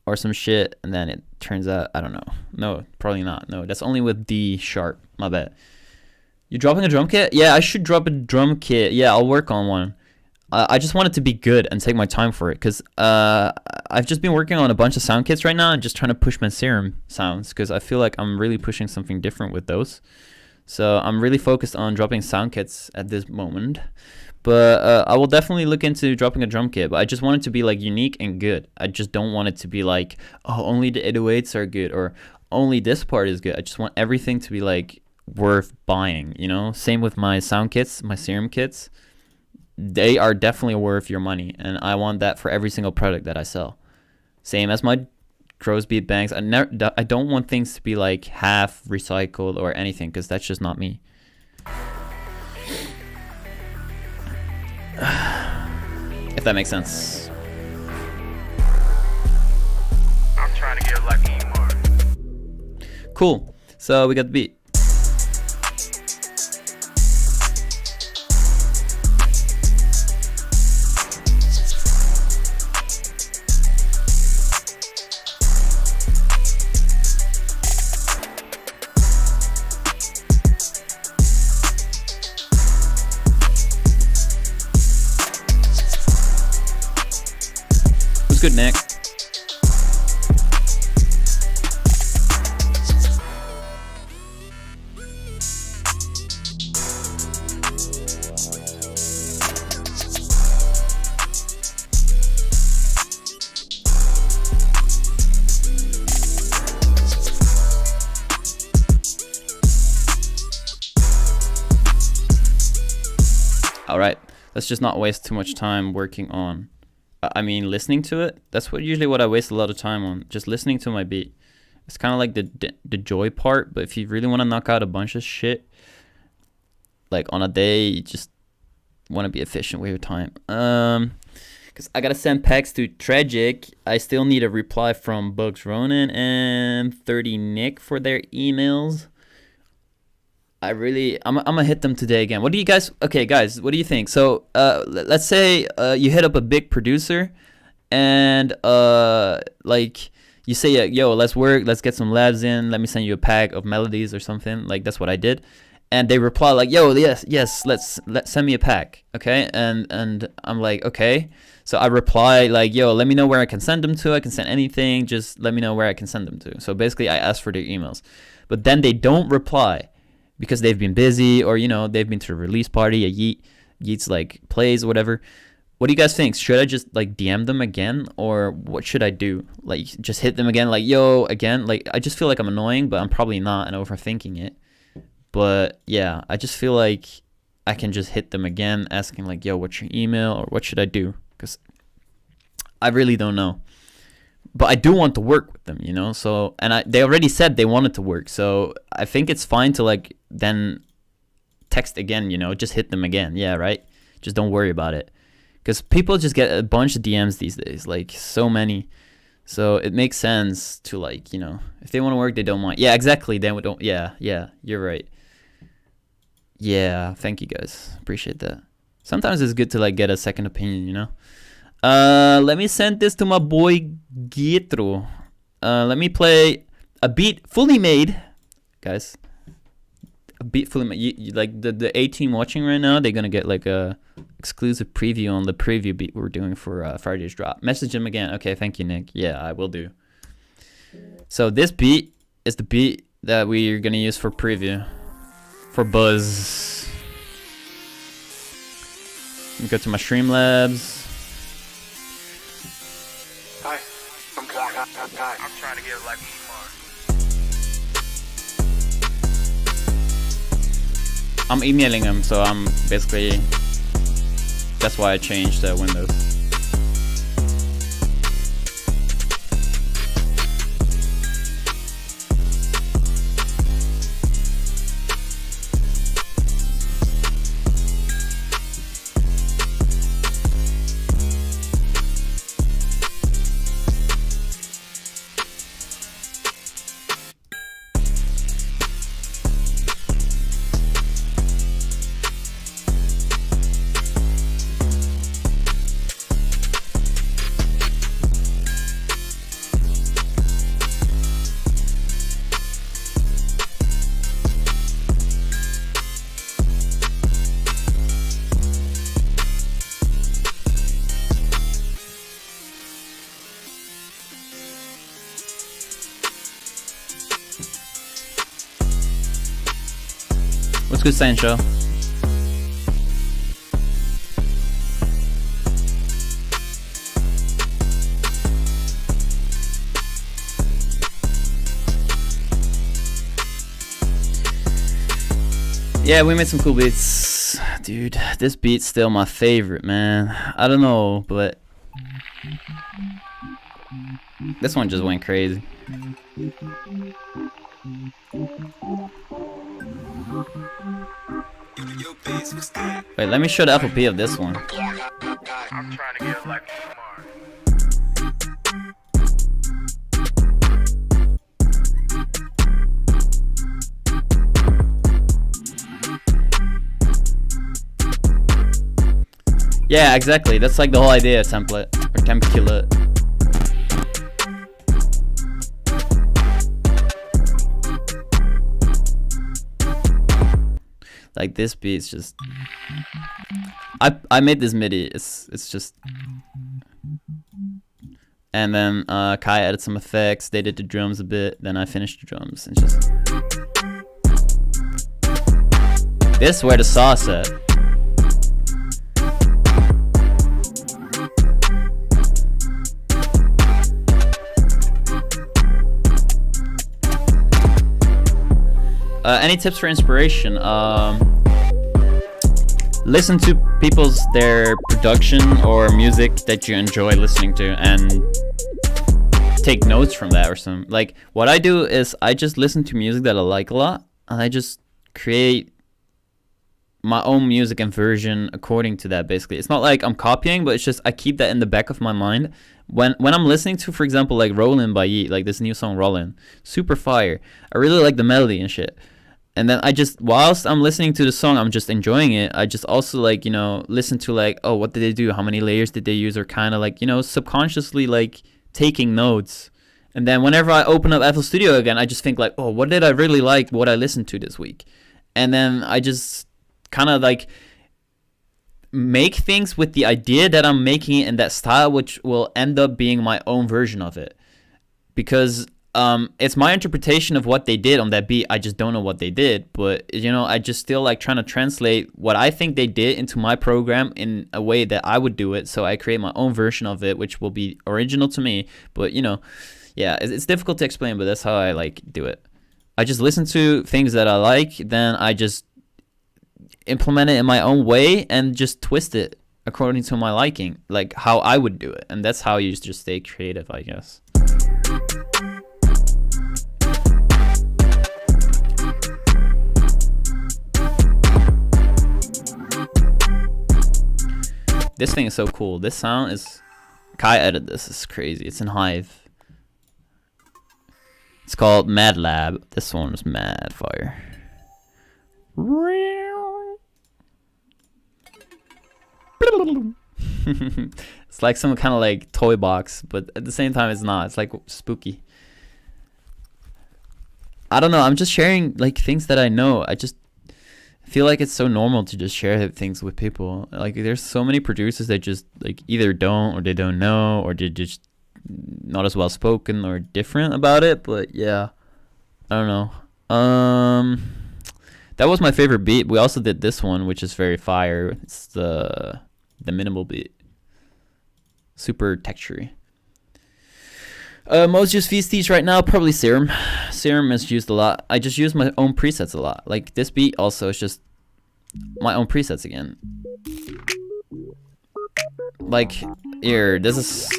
or some shit, and then it turns out, I don't know. No, probably not. No, that's only with D sharp. My bad. You dropping a drum kit? Yeah, I should drop a drum kit. Yeah, I'll work on one. I just want it to be good and take my time for it, because I've just been working on a bunch of sound kits right now and just trying to push my serum sounds, because I feel like I'm really pushing something different with those. So I'm really focused on dropping sound kits at this moment. But I will definitely look into dropping a drum kit, but I just want it to be like unique and good. I just don't want it to be like, oh, only the 808s are good, or only this part is good. I just want everything to be like worth buying, you know? Same with my sound kits, my serum kits. They are definitely worth your money, and I want that for every single product that I sell. Same as my Crow's Beat bangs. I don't want things to be like half recycled or anything, because that's just not me. If that makes sense. I'm trying to get like E-Mark. Cool. So we got the beat. Good, Nick. All right, let's just not waste too much time working on, listening to it. That's usually what I waste a lot of time on, just listening to my beat. It's kind of like the joy part, but if you really want to knock out a bunch of shit, like on a day, you just want to be efficient with your time. Because I got to send packs to Tragic. I still need a reply from Bugs Ronan and 30 Nick for their emails. I'm gonna hit them today again. What do you guys, okay guys, what do you think? So let's say you hit up a big producer, and like you say, yo, let's work, let's get some labs in, let me send you a pack of melodies or something. Like, that's what I did. and they reply like, yo, yes, let's send me a pack, okay? And I'm like, okay. So I reply like, yo, let me know where I can send them to. I can send anything, just let me know where I can send them to. So basically I ask for their emails, but then they don't reply because they've been busy, or they've been to a release party, a Yeat's like plays, whatever. What do you guys think? Should I just like DM them again, or what should I do? Like just hit them again, like, yo, again? Like I just feel like I'm annoying, but I'm probably not, and overthinking it. But yeah, I just feel like I can just hit them again, asking like, yo, what's your email, or what should I do? Because I really don't know. But I do want to work with them, So, and they already said they wanted to work, so I think it's fine to like then text again, just hit them again. Yeah, right? Just don't worry about it. Because people just get a bunch of DMs these days, like so many. So it makes sense to like, if they want to work, they don't mind. Yeah, exactly. Then we don't. Yeah, you're right. Yeah, thank you guys. Appreciate that. Sometimes it's good to like get a second opinion, Let me send this to my boy Gietro. Let me play a beat fully made, guys. A beat fully made. Like the A team watching right now, they're gonna get like a exclusive preview on the preview beat we're doing for Friday's drop. Message him again. Okay, thank you, Nick. Yeah, I will do. So this beat is the beat that we're gonna use for preview. For Buzz. Let me go to my Streamlabs. Hi, I'm trying to get like Yeat. I'm emailing him, so I'm basically, that's why I changed the Windows. What's good, Sancho? Yeah, we made some cool beats. Dude, this beat's still my favorite, man. I don't know, but this one just went crazy. Wait, let me show the FOP of this one. I'm trying to get like Yeat. Yeah, exactly. That's like the whole idea of template or template. Like this beat's just, I made this MIDI. It's just, and then Kai added some effects. They did the drums a bit. Then I finished the drums and just. This is where the sauce at. Any tips for inspiration? Listen to their production or music that you enjoy listening to, and take notes from that or something. Like what I do is I just listen to music that I like a lot, and I just create my own music and version according to that. Basically, it's not like I'm copying, but it's just I keep that in the back of my mind when I'm listening to, for example, like Rollin' by Yeat, like this new song Rollin', super fire. I really like the melody and shit. And then I just, whilst I'm listening to the song, I'm just enjoying it. I just also like, listen to like, oh, what did they do? How many layers did they use? Or kind of like, subconsciously like taking notes. And then whenever I open up FL Studio again, I just think like, oh, what did I really like? What I listened to this week? and then I just kind of like make things with the idea that I'm making it in that style, which will end up being my own version of it. Because it's my interpretation of what they did on that beat. I just don't know what they did, but you know, I just still like trying to translate what I think they did into my program in a way that I would do it. So I create my own version of it, which will be original to me. But you know, yeah, it's difficult to explain, but that's how I like do it. I just listen to things that I like, then I just implement it in my own way and just twist it according to my liking, like how I would do it. And that's how you just stay creative, I guess. This thing is so cool. This sound is... Kai edited this. It's crazy. It's in Hive. It's called Mad Lab. This one is mad fire. It's like some kind of like toy box, but at the same time it's not. It's like spooky. I don't know. I'm just sharing like things that I know. I just feel like it's so normal to just share things with people. Like there's so many producers that just like either don't, or they don't know, or they're just not as well spoken or different about it. But yeah, I don't know. That was my favorite beat. We also did this one, which is very fire. It's the minimal beat, super textury. Most used feasties right now, probably Serum. Serum is used a lot. I just use my own presets a lot. Like this beat also is just my own presets again. Like here, this is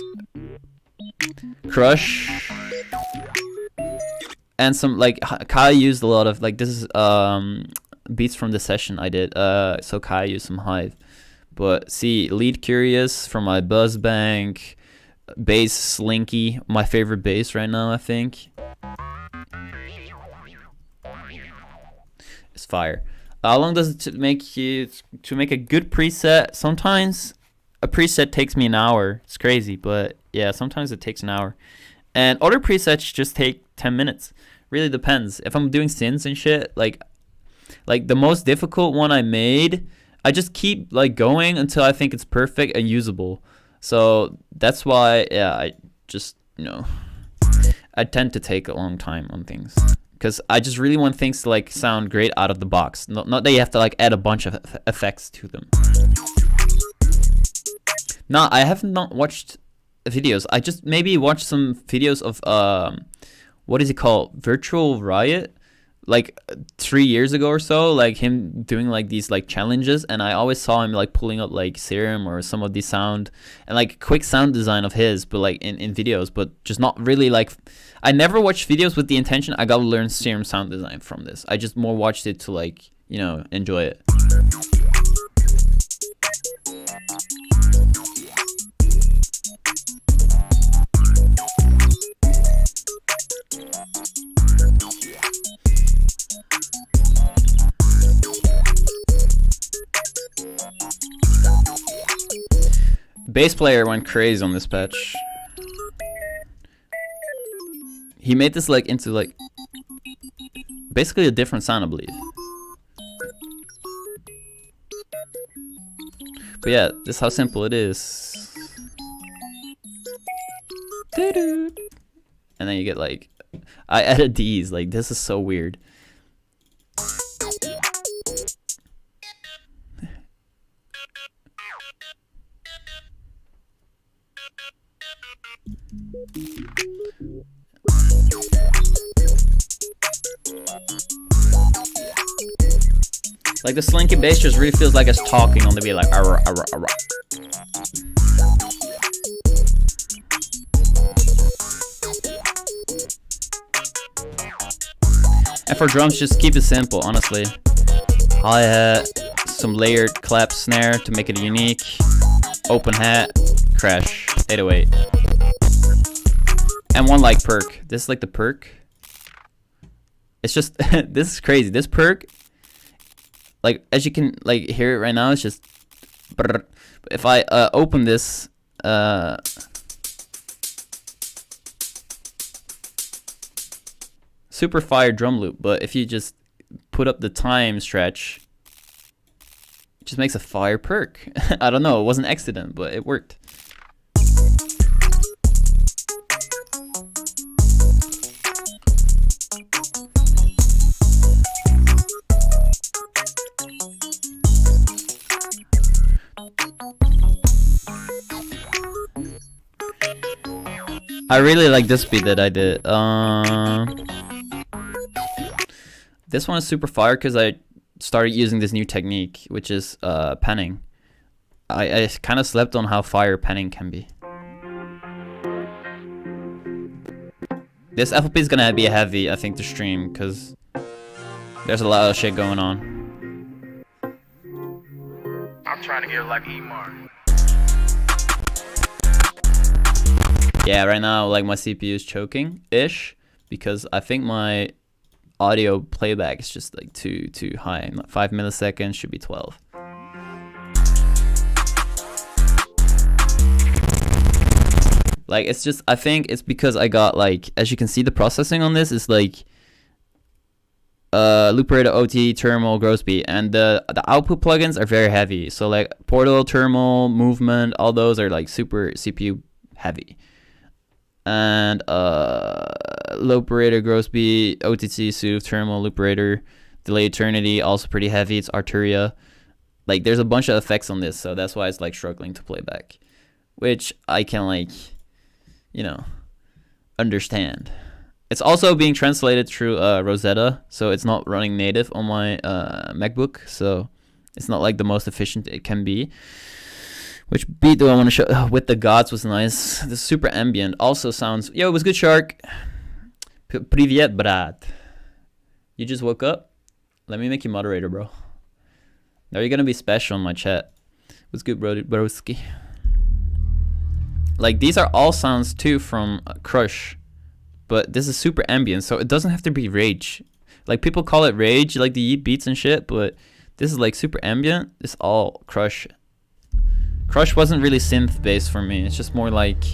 Crush. And some like Kai used a lot of like this is beats from the session I did. So Kai used some Hive. But see, Lead Curious from my Buzz Bank. Bass Slinky, my favorite bass right now, I think. It's fire. How long does it make to make a good preset? Sometimes a preset takes me an hour. It's crazy, but yeah, sometimes it takes an hour. And other presets just take 10 minutes. Really depends. If I'm doing synths and shit, like the most difficult one I made, I just keep like going until I think it's perfect and usable. So that's why, yeah, I just, you know, I tend to take a long time on things. Because I just really want things to like sound great out of the box. Not that you have to like add a bunch of effects to them. No, I have not watched videos. I just maybe watched some videos of, what is it called? Virtual Riot? Like 3 years ago or so, like him doing like these like challenges, and I always saw him like pulling up like Serum or some of the sound and like quick sound design of his, but like in videos, but just not really like, I never watched videos with the intention I gotta learn Serum sound design from this. I just more watched it to like, you know, enjoy it. Bass player went crazy on this patch. He made this like into like basically a different sound, I believe. But yeah, this is how simple it is. And then you get like, I added these, like this is so weird. Like the slinky bass just really feels like it's talking on the beat, like arr, arr, arr. And for drums, just keep it simple, honestly. Hi-hat, some layered clap snare to make it unique. Open hat, crash, 808. And one like perk. This is like the perk. It's just, this is crazy. This perk, like as you can like hear it right now, it's just, if I open this, super fire drum loop, but if you just put up the time stretch, it just makes a fire perk. I don't know, it was an accident, but it worked. I really like this beat that I did. This one is super fire because I started using this new technique, which is penning. I kind of slept on how fire penning can be. This FLP is gonna be heavy, I think, to stream because there's a lot of shit going on. I'm trying to get like E-Mark. Yeah, right now, like, my CPU is choking-ish because I think my audio playback is just like too high. 5 milliseconds should be 12. Like, it's just, I think it's because I got, like, as you can see, the processing on this is like Looperator, OT, Thermal, Gross Beat, and the output plugins are very heavy. So like Portal, Thermal, Movement, all those are like super CPU heavy. And Looperator, Gross Beat, OTC, Soothe, Thermal, Looperator, Delay Eternity, also pretty heavy. It's Arturia. Like, there's a bunch of effects on this, so that's why it's like struggling to play back, which I can, like, you know, understand. It's also being translated through Rosetta, so it's not running native on my MacBook, so it's not like the most efficient it can be. Which beat do I want to show? With the Gods was nice. The super ambient also sounds... Yo, it was good, Shark. Привет, brat. You just woke up? Let me make you moderator, bro. Now you're gonna be special in my chat. What's good, broski? Like, these are all sounds too from Crush. But this is super ambient, so it doesn't have to be rage. Like, people call it rage, like the Yeat beats and shit, but this is like super ambient. It's all Crush. Crush wasn't really synth based for me. It's just more like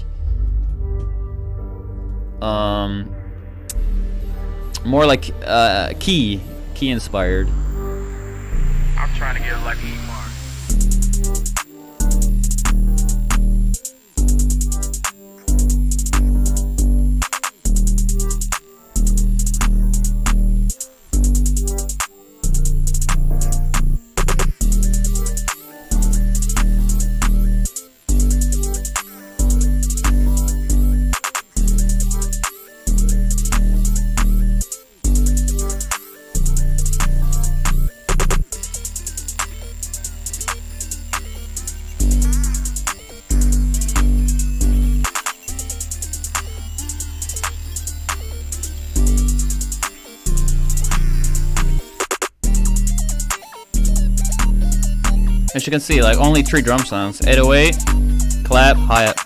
key inspired. I'm trying to get like E-Mark. As you can see, like, only 3 drum sounds. 808, clap, hi-hat.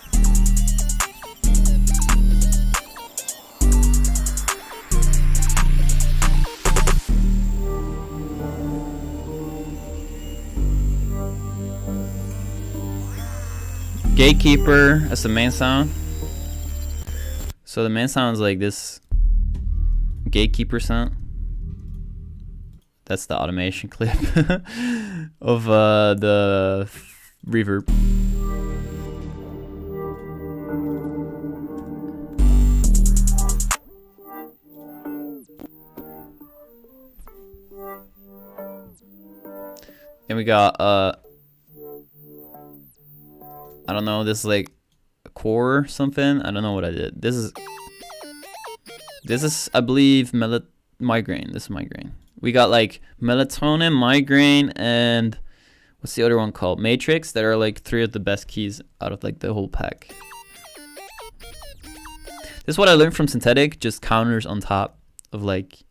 Gatekeeper as the main sound. So the main sound is like this Gatekeeper sound. That's the automation clip of the reverb. Then we got I don't know, this is like a core or something. I don't know what I did. This is I believe migraine. This is migraine. We got like melatonin, migraine, and what's the other one called? Matrix, that are like 3 of the best keys out of like the whole pack. This is what I learned from synthetic, just counters on top of like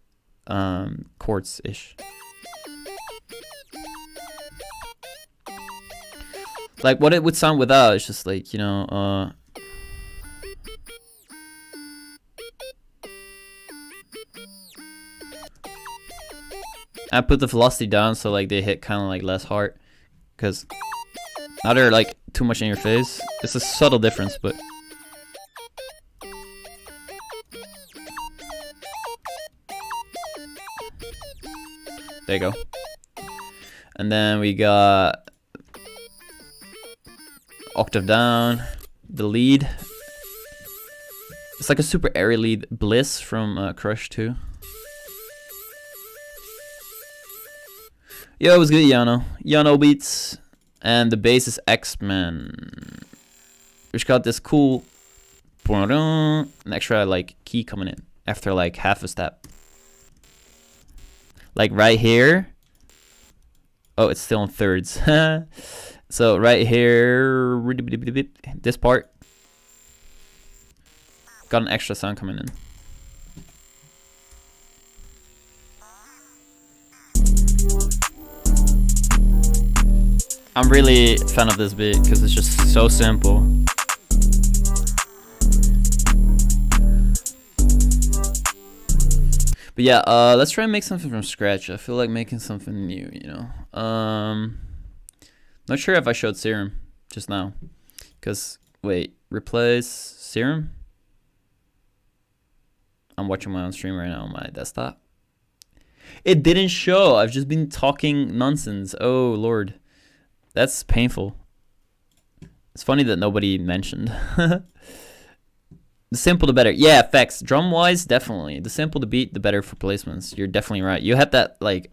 chords-ish. Like what it would sound without, it's just like, you know, I put the velocity down so like they hit kind of like less hard, because now they're like too much in your face. It's a subtle difference, but There you go. And then we got octave down, the lead. It's like a super airy lead, Bliss from Crush 2. Yo, it was good, Yano. Yano beats. And the bass is X-Men. Which got this cool an extra like key coming in after like half a step. Like right here. Oh, it's still in thirds. So right here, this part got an extra sound coming in. I'm really a fan of this beat because it's just so simple. But yeah, let's try and make something from scratch. I feel like making something new, you know. Not sure if I showed Serum just now. Because, wait, replace Serum? I'm watching my own stream right now on my desktop. It didn't show. I've just been talking nonsense. Oh, Lord. That's painful. It's funny that nobody mentioned. The simple the better. Yeah, effects. Drum-wise, definitely. The simple the beat, the better for placements. You're definitely right. You had that, like,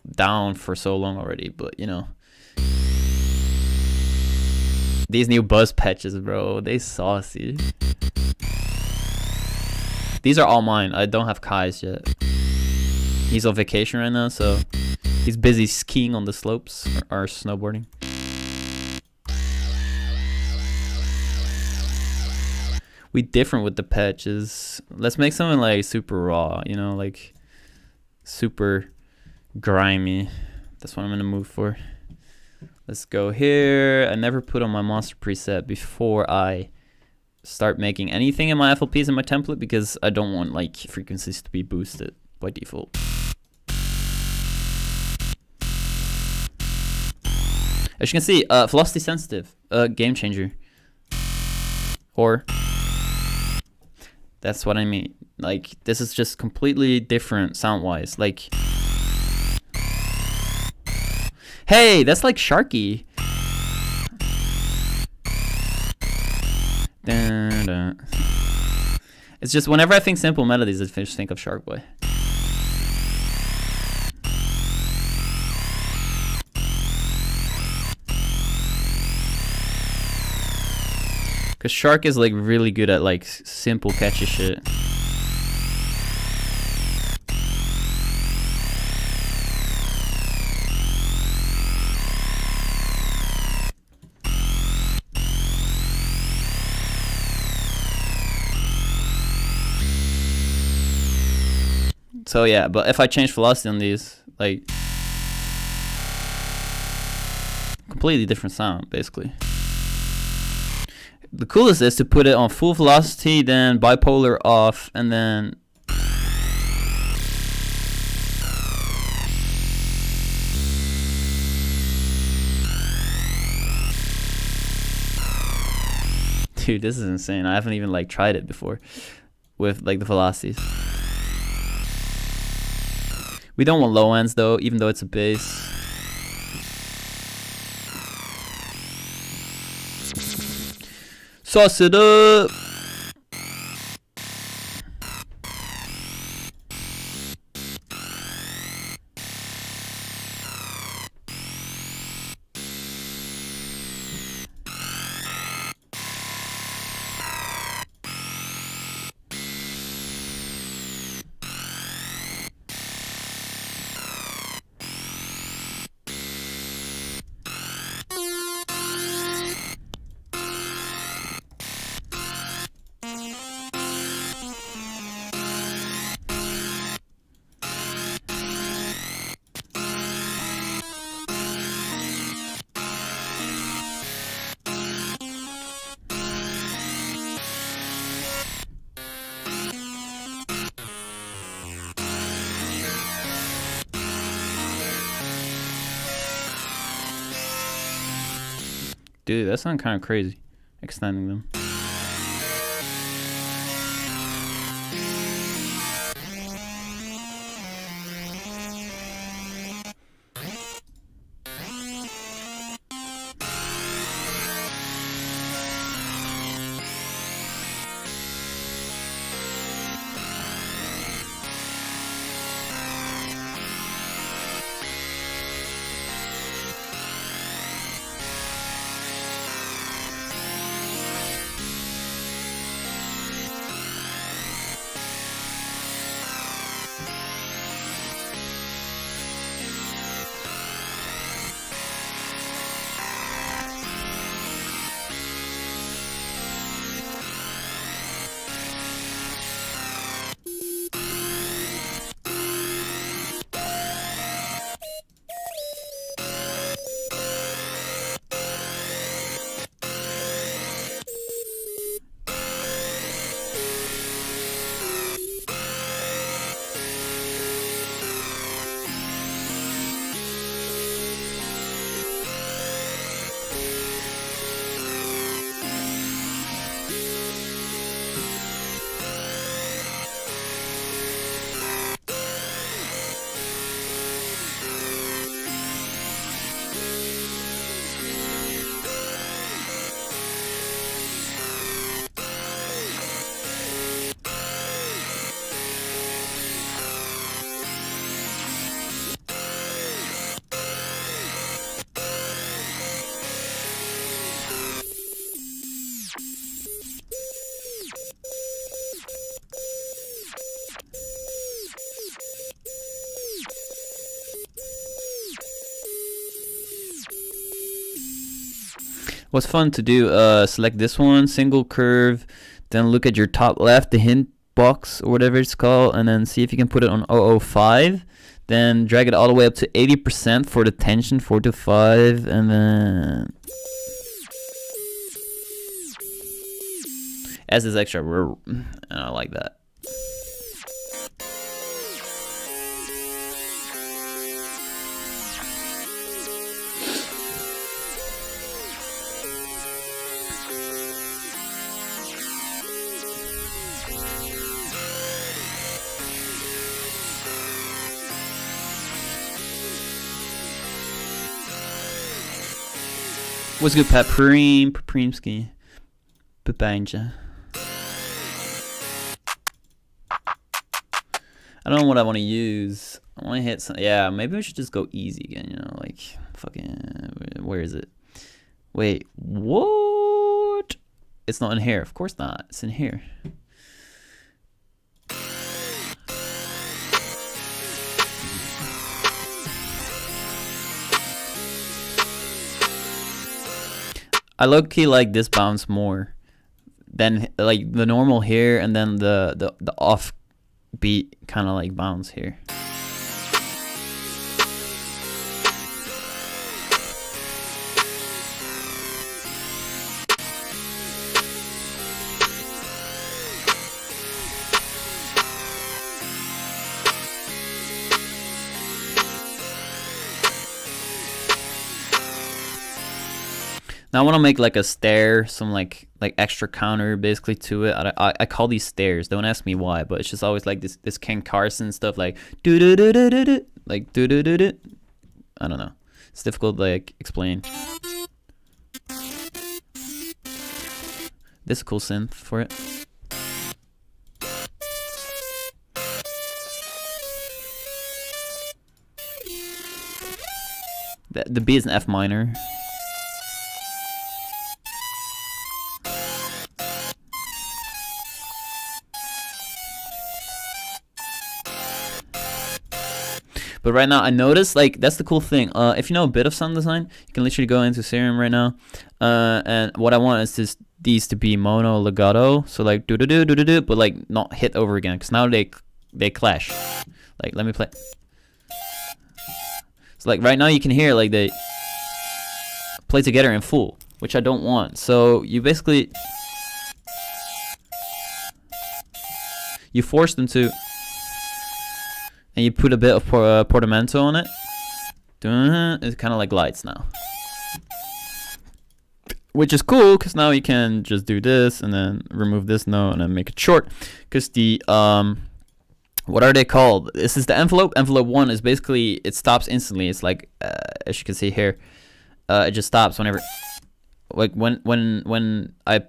down for so long already, but, you know. These new buzz patches, bro. They saucy. These are all mine. I don't have Kai's yet. He's on vacation right now, so he's busy skiing on the slopes or snowboarding. We different with the patches. Let's make something like super raw, you know, like super grimy. That's what I'm gonna move for. Let's go here. I never put on my monster preset before I start making anything in my FLPs in my template because I don't want like frequencies to be boosted by default. As you can see, velocity sensitive, game changer. Or that's what I mean. Like, this is just completely different sound-wise. Like, hey, that's like Sharky. Dun, dun. It's just whenever I think simple melodies, I just think of Sharkboy. Cause Shark is like really good at like simple catchy shit. So yeah, but if I change velocity on these, like completely different sound basically. The coolest is to put it on full velocity, then bipolar off, and then dude, this is insane. I haven't even like tried it before with like the velocities. We don't want low ends though, even though it's a bass. Sauce it up. Dude, that sounds kind of crazy, extending them. What's fun to do? Select this one, single curve, then look at your top left, the hint box or whatever it's called, and then see if you can put it on 005. Then drag it all the way up to 80% for the tension, 4 to 5, and then S is extra, and I like that. What's good, Paprimski? Papanja. I don't know what I want to use. I want to hit some. Yeah, maybe we should just go easy again, you know, like fucking. Where is it? Wait, what? It's not in here. Of course not. It's in here. I low-key like this bounce more than like the normal here, and then the off beat kind of like bounce here. Now I want to make like a stair, some like extra counter basically to it. I call these stairs. Don't ask me why, but it's just always like this Ken Carson stuff, like do do do do do do, like do do do do. I don't know. It's difficult to like explain. This is a cool synth for it. The B is an F minor. But right now, I noticed, like, that's the cool thing. If you know a bit of sound design, you can literally go into Serum right now. And what I want is just these to be mono legato. So, like, do-do-do-do-do-do, but, like, not hit over again. Because now they clash. Like, let me play. So, like, right now you can hear, like, they play together in full, which I don't want. So, you basically... you force them to... and you put a bit of portamento on it. It's kind of like lights now. Which is cool, because now you can just do this, and then remove this note, and then make it short. Because the, what are they called? This is the envelope. Envelope 1 is basically, it stops instantly. It's like, as you can see here, it just stops whenever, like when I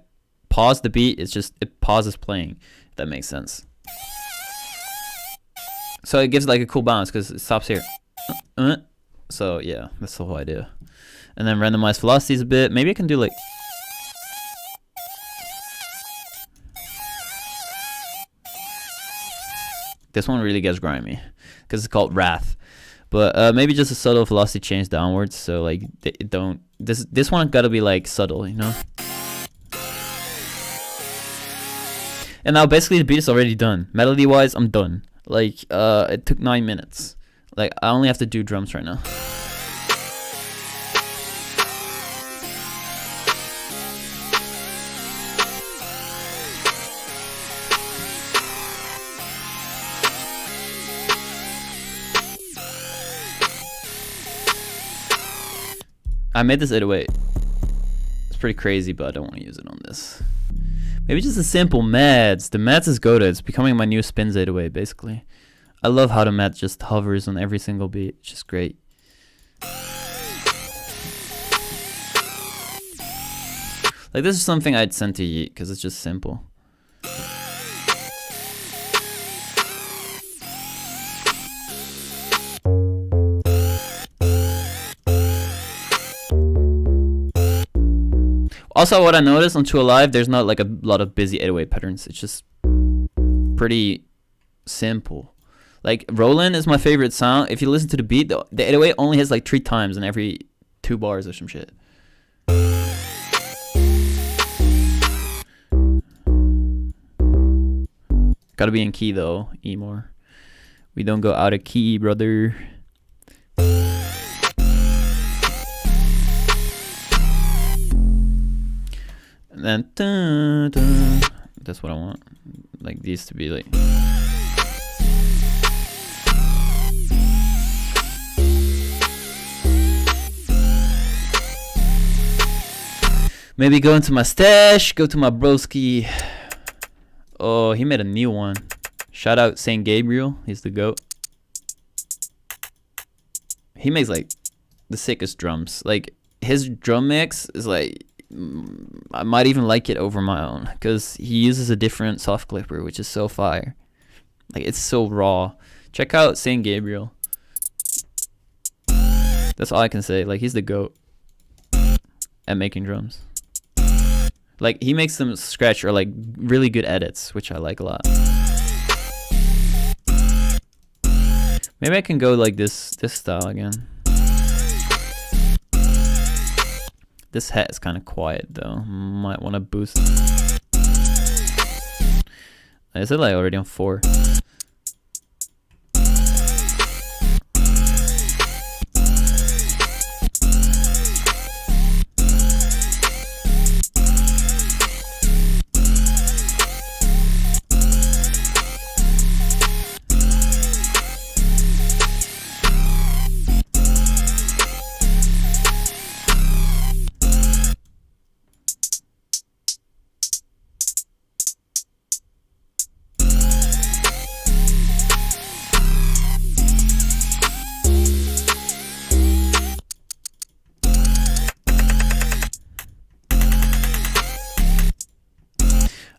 pause the beat, it pauses playing, if that makes sense. So it gives like a cool bounce because it stops here. So yeah, that's the whole idea. And then randomize velocities a bit. Maybe I can do like... this one really gets grimy because it's called Wrath. But maybe just a subtle velocity change downwards. So like it don't... This one gotta be like subtle, you know? And now basically the beat is already done. Melody wise, I'm done. Like, it took 9 minutes. Like, I only have to do drums right now. I made this 808. It's pretty crazy, but I don't want to use it on this. Maybe just a simple Mads. The Mads is goated. It's becoming my new spins 808, basically. I love how the Mads just hovers on every single beat. It's just great. Like, this is something I'd send to Yeat, because it's just simple. Also, what I noticed on 2 Alive, there's not like a lot of busy 808 patterns. It's just pretty simple. Like, Roland is my favorite sound. If you listen to the beat, the 808 only hits like 3 times in every 2 bars or some shit. Gotta be in key though, E more. We don't go out of key, brother. And then dun, dun. That's what I want. Like these to be like. Maybe go into my stash, go to my broski. Oh, he made a new one. Shout out Saint Gabriel, he's the GOAT. He makes like the sickest drums. Like his drum mix is like, I might even like it over my own because he uses a different soft clipper, which is so fire. Like it's so raw. Check out Saint Gabriel. That's all I can say. Like he's the GOAT at making drums. Like he makes them scratch or like really good edits, which I like a lot. Maybe I can go like this style again. This hat is kind of quiet though. Might want to boost. Is it like already on 4?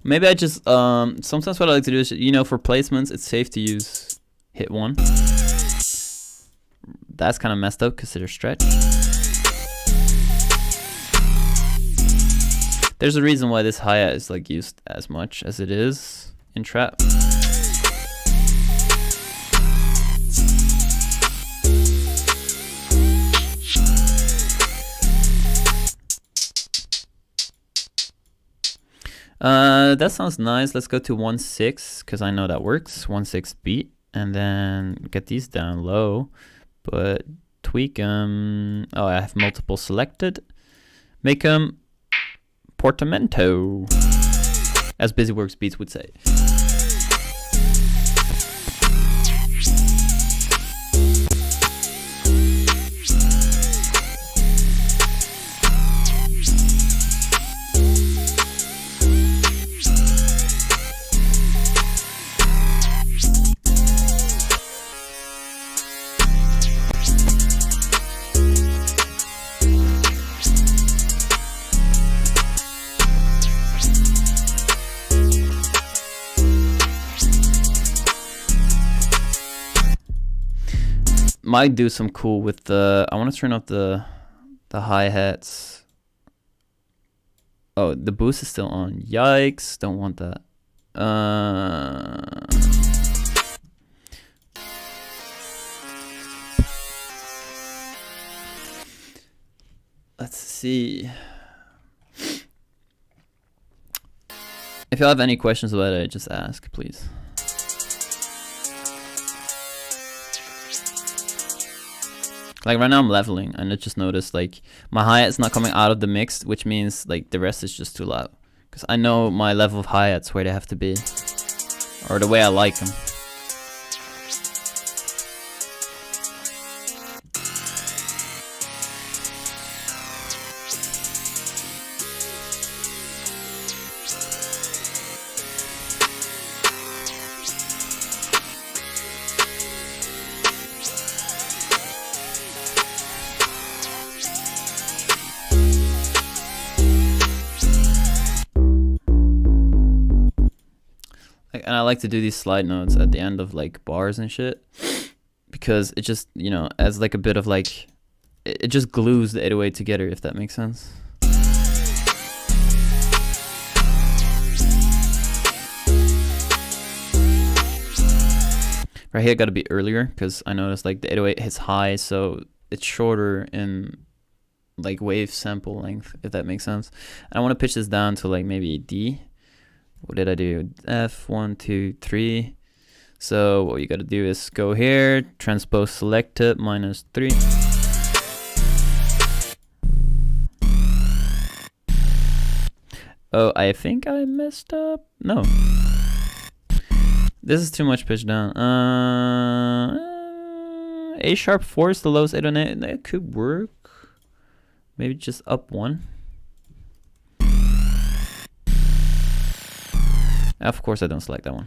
Maybe I just sometimes what I like to do is, you know, for placements it's safe to use hit 1. That's kind of messed up because they're stretched. There's a reason why this hi-hat is like used as much as it is in trap. That sounds nice. Let's go to 1/6 because I know that works. 1/6 beat, and then get these down low, but tweak them. Oh, I have multiple selected. Make them portamento, as Busyworks Beats would say. Might do some cool with the, I want to turn up the hi-hats. Oh, the boost is still on. Yikes, don't want that. Let's see. If y'all have any questions about it, just ask, please. Like right now I'm leveling and I just noticed like my hi-hat's not coming out of the mix, which means like the rest is just too loud. Because I know my level of hi-hats where they have to be. Or the way I like them. And I like to do these slide notes at the end of like bars and shit because it just, you know, as like a bit of like, it just glues the 808 together, if that makes sense. Right here got to be earlier because I noticed like the 808 hits high, so it's shorter in like wave sample length, if that makes sense. And I want to pitch this down to like maybe D. What did I do? F1, 2, 3. So what you gotta do is go here, transpose selected, -3. Oh, I think I messed up. No. This is too much pitch down. A sharp 4 is the lowest 8 on it. That could work. Maybe just up 1. Of course I don't select that one.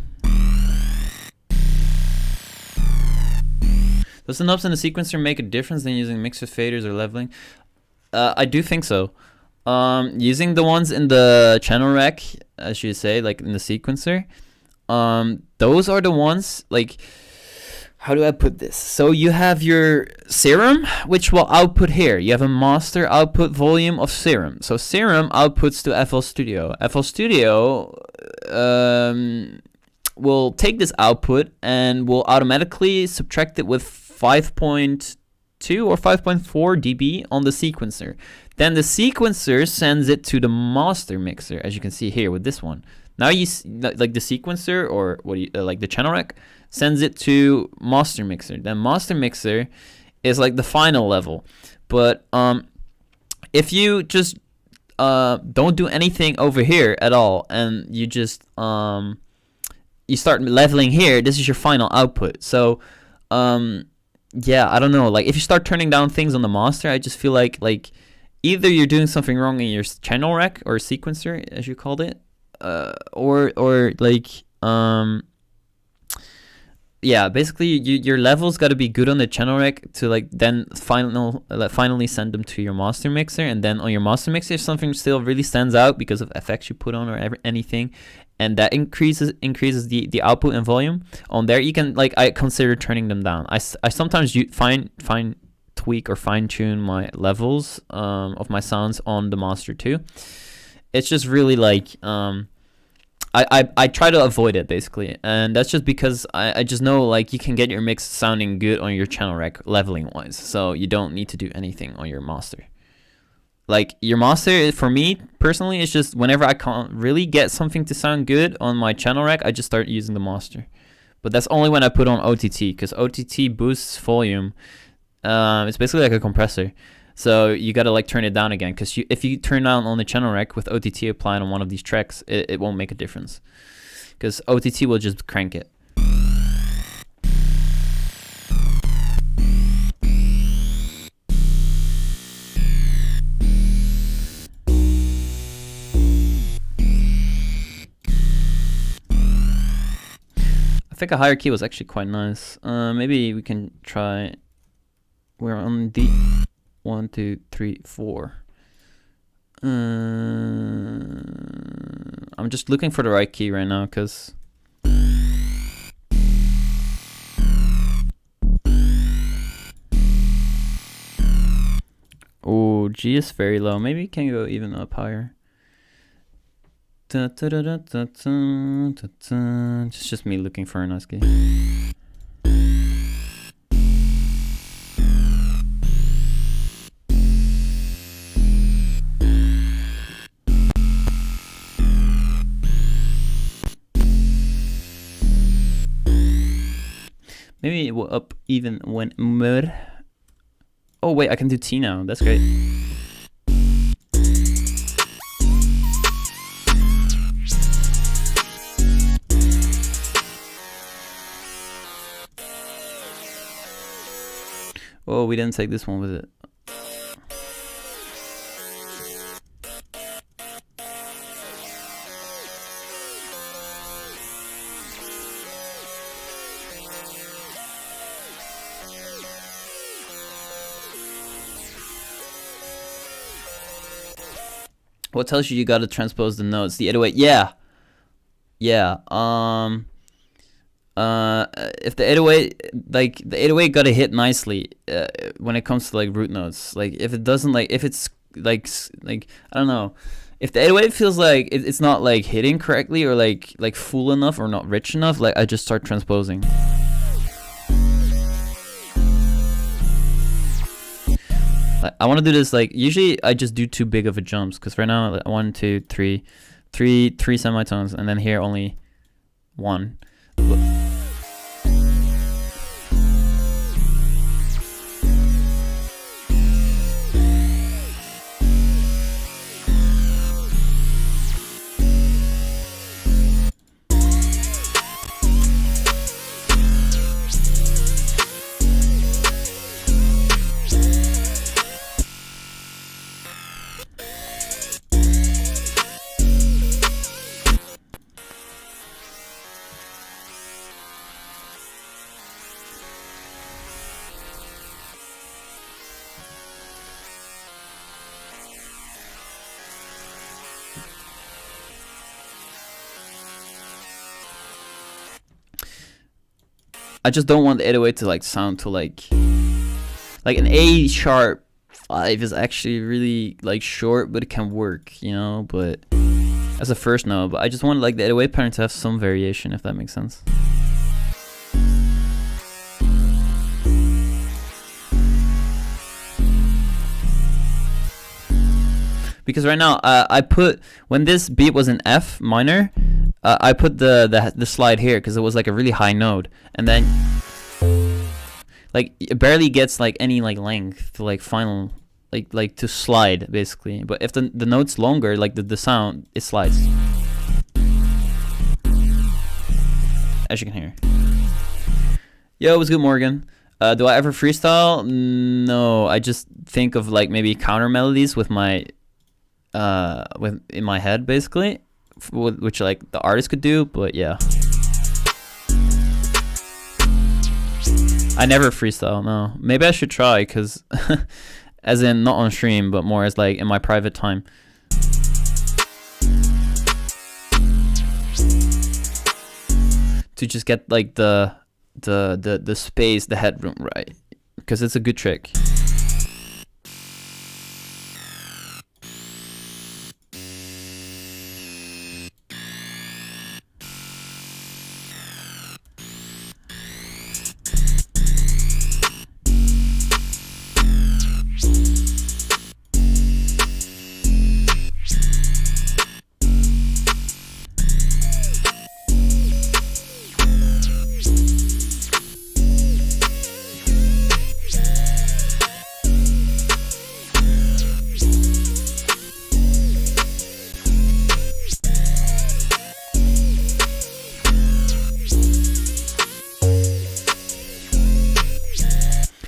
Does the knobs in the sequencer make a difference than using mixer faders or leveling? I do think so. Using the ones in the channel rack, as you say, like in the sequencer, those are the ones, like, how do I put this? So you have your serum, which will output here. You have a master output volume of serum. So serum outputs to FL Studio. FL Studio will take this output and will automatically subtract it with 5.2 or 5.4 dB on the sequencer. Then the sequencer sends it to the master mixer, as you can see here with this one. Now you like the sequencer, or what do you like the channel rack, sends it to master mixer. Then master mixer is like the final level. But if you just don't do anything over here at all, and you just you start leveling here, this is your final output. So yeah, I don't know, like if you start turning down things on the master, I just feel like either you're doing something wrong in your channel rack or sequencer, as you called it, or like yeah, basically your levels got to be good on the channel rack to like then finally send them to your master mixer. And then on your master mixer, if something still really stands out because of effects you put on or anything, and that increases the output and volume on there, you can, like, I consider turning them down. I sometimes tweak or fine tune my levels of my sounds on the master too. It's just really like I try to avoid it basically, and that's just because I just know like you can get your mix sounding good on your channel rack leveling wise, so you don't need to do anything on your master. Like your master, for me personally, it's just whenever I can't really get something to sound good on my channel rack, I just start using the master. But that's only when I put on OTT, because OTT boosts volume. It's basically like a compressor. So you gotta like turn it down again, because if you turn down on the channel rack with OTT applied on one of these tracks, it won't make a difference, because OTT will just crank it. I think a higher key was actually quite nice. Maybe we can try. We're on D. 1, 2, 3, 4. I'm just looking for the right key right now, because oh, G is very low. Maybe we can go even up higher. It's just me looking for a nice key. Maybe it will up even when mid. Oh wait, I can do T now. That's great. Oh, we didn't take this one with it. What tells you gotta transpose the notes? The 808, yeah. Yeah, if the 808, like, the 808 gotta hit nicely when it comes to, like, root notes. Like, if it doesn't, like, if it's, like, I don't know. If the 808 feels like it's not, like, hitting correctly, or, like full enough or not rich enough, like, I just start transposing. I want to do this, like, usually I just do too big of a jumps, because right now, like, 1, 2, 3, three semitones, and then here only one. I just don't want the 808 to like sound to like an A sharp 5 is actually really like short, but it can work, you know. But as a first note, but I just want like the 808 pattern to have some variation, if that makes sense. Because right now, I put, when this beat was in F minor, I put the slide here because it was like a really high note, and then like it barely gets like any like length to like final like to slide basically. But if the note's longer, like the sound, it slides, as you can hear. Yo, what's good, Morgan? Do I ever freestyle? No, I just think of like maybe counter melodies with my in my head basically, which like the artist could do, but yeah. I never freestyle, no. Maybe I should try, because as in not on stream, but more as like in my private time. To just get like the space, the headroom right, because it's a good trick.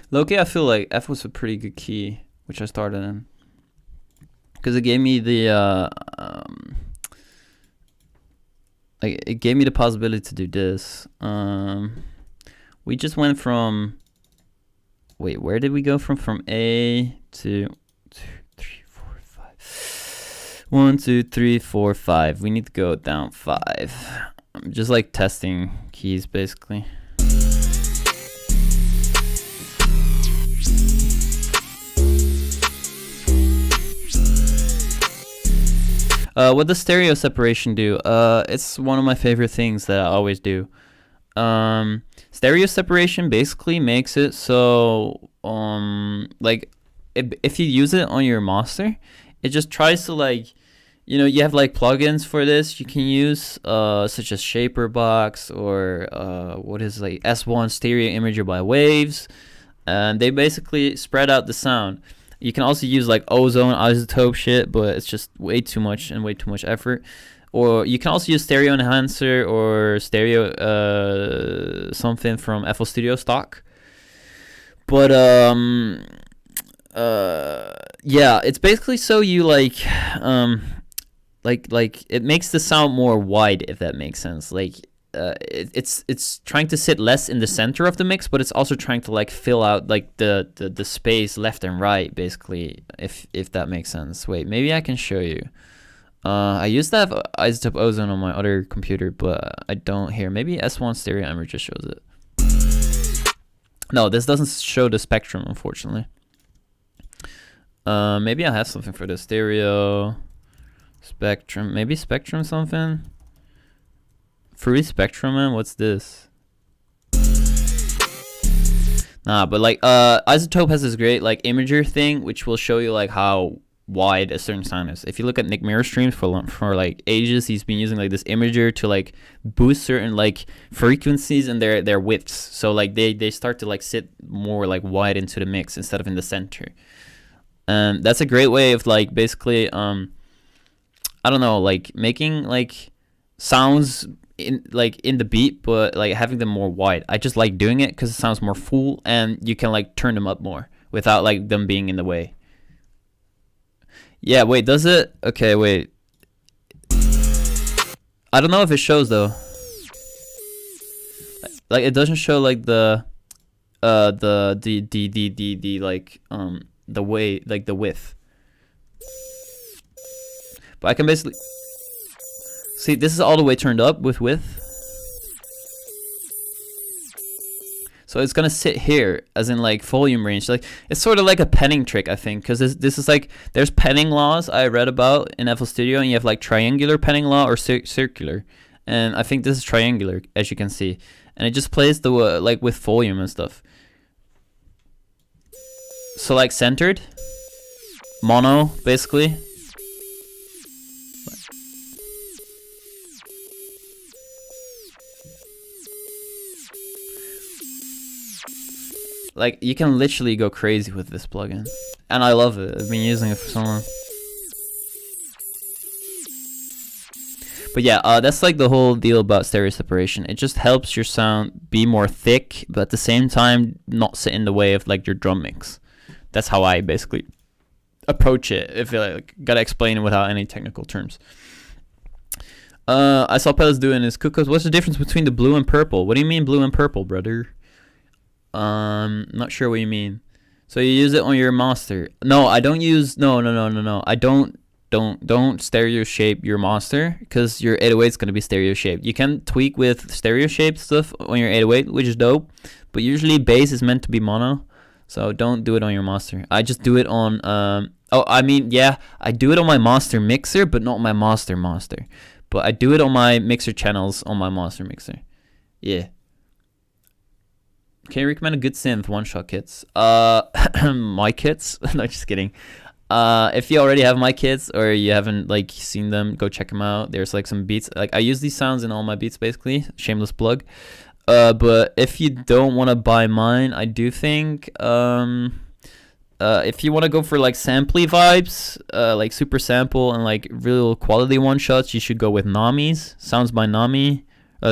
Loki, I feel like F was a pretty good key, which I started in, because it gave me the like it gave me the possibility to do this. We just went from, wait, where did we go from A to 2, 3, 4, 5. 1, 2, 3, 4, 5. We need to go down 5. I'm just like testing keys basically. What does stereo separation do? It's one of my favorite things that I always do. Stereo separation basically makes it so, like, if you use it on your master, it just tries to, like, you know, you have like plugins for this you can use, such as Shaper Box or what is like S1 Stereo Imager by Waves, and they basically spread out the sound. You can also use like ozone, isotope shit, but it's just way too much and way too much effort. Or you can also use stereo enhancer or stereo something from FL Studio stock. But yeah, it's basically so you like it makes the sound more wide, if that makes sense. Like it's trying to sit less in the center of the mix, but it's also trying to like fill out like the space left and right, basically, if that makes sense. Wait, maybe I can show you. I used to have isotope ozone on my other computer, but I don't here. Maybe S1 Stereo Imager just shows it. No, this doesn't show the spectrum, unfortunately. Maybe I have something for the stereo spectrum. Maybe spectrum something. Free spectrum, man. What's this? Nah, but like isotope has this great like imager thing, which will show you like how wide a certain sound is. If you look at Nick Mirror streams for like ages, he's been using like this imager to like boost certain like frequencies and their widths. So like they start to like sit more like wide into the mix instead of in the center. That's a great way of like basically I don't know, like making like sounds in the beat, but like having them more wide. I just like doing it because it sounds more full, and you can like turn them up more without like them being in the way. Yeah, wait, does it? Okay, wait. I don't know if it shows though. Like it doesn't show like the like the way, like the width. But I can basically see this is all the way turned up with width. So it's gonna sit here, as in like volume range. Like it's sort of like a penning trick, I think, because this is like there's penning laws I read about in FL Studio, and you have like triangular penning law or circular, and I think this is triangular, as you can see, and it just plays the like with volume and stuff. So like centered, mono, basically. Like, you can literally go crazy with this plugin. And I love it. I've been using it for so long. But yeah, that's like the whole deal about stereo separation. It just helps your sound be more thick, but at the same time, not sit in the way of like your drum mix. That's how I basically approach it. If I like, gotta explain it without any technical terms. I saw Pelas doing his cookos. What's the difference between the blue and purple? What do you mean blue and purple, brother? Not sure what you mean. So you use it on your master? No, I don't use. No. I don't stereo shape your master, because your 808 is gonna be stereo shaped. You can tweak with stereo shaped stuff on your 808, which is dope. But usually bass is meant to be mono, so don't do it on your master. I just do it on. Oh, I mean, yeah, I do it on my master mixer, but not my master. But I do it on my mixer channels on my master mixer. Yeah. Can you recommend a good synth one-shot kits? My kits? No, just kidding. If you already have my kits or you haven't like seen them, go check them out. There's like some beats. Like I use these sounds in all my beats basically. Shameless plug. But if you don't want to buy mine, I do think if you want to go for like samply vibes, like super sample and like real quality one-shots, you should go with Nami's. Sounds by Nami.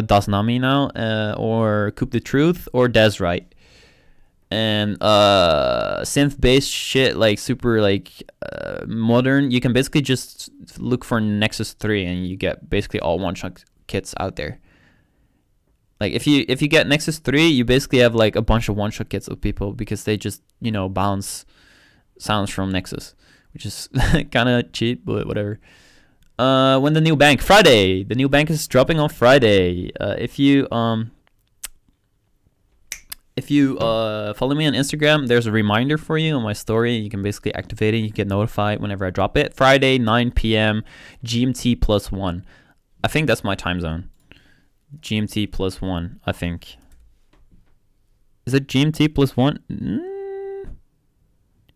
Das Nami now, or Coupe de Truth, or Des Right. And synth based shit, like super like modern, you can basically just look for Nexus 3 and you get basically all one shot kits out there. Like if you get Nexus 3, you basically have like a bunch of one shot kits of people, because they just, you know, bounce sounds from Nexus, which is kind of cheap, but whatever. When the new bank? Friday. The new bank is dropping on Friday. If you follow me on Instagram, there's a reminder for you on my story. You can basically activate it. You get notified whenever I drop it. Friday, 9 p.m. GMT +1. I think that's my time zone. GMT +1, I think. Is it GMT +1?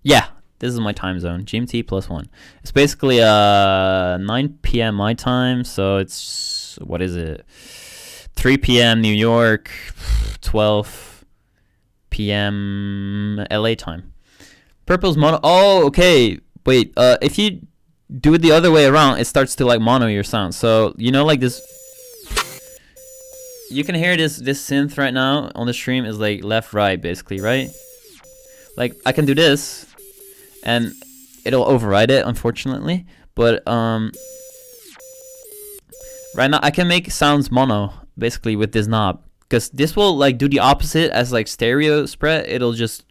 Yeah. This is my time zone, GMT +1. It's basically 9 p.m. my time, so it's, what is it? 3 p.m. New York, 12 p.m. LA time. Purple's mono. Oh, okay. Wait, if you do it the other way around, it starts to like mono your sound. So, you know, like this. You can hear this synth right now on the stream is like left, right, basically, right? Like, I can do this. And it'll override it, unfortunately. But right now I can make sounds mono basically with this knob, because this will like do the opposite as like stereo spread. It'll just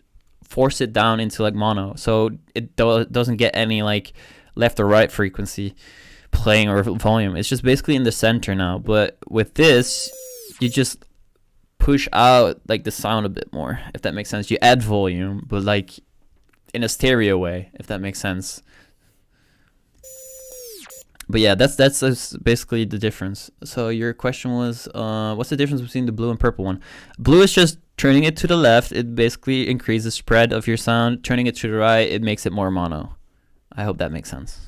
force it down into like mono, so it doesn't get any like left or right frequency playing or volume. It's just basically in the center now. But with this, you just push out like the sound a bit more, if that makes sense. You add volume, but like in a stereo way, if that makes sense. But yeah, that's basically the difference. So your question was, what's the difference between the blue and purple one? Blue is just turning it to the left. It basically increases the spread of your sound. Turning it to the right, it makes it more mono. I hope that makes sense.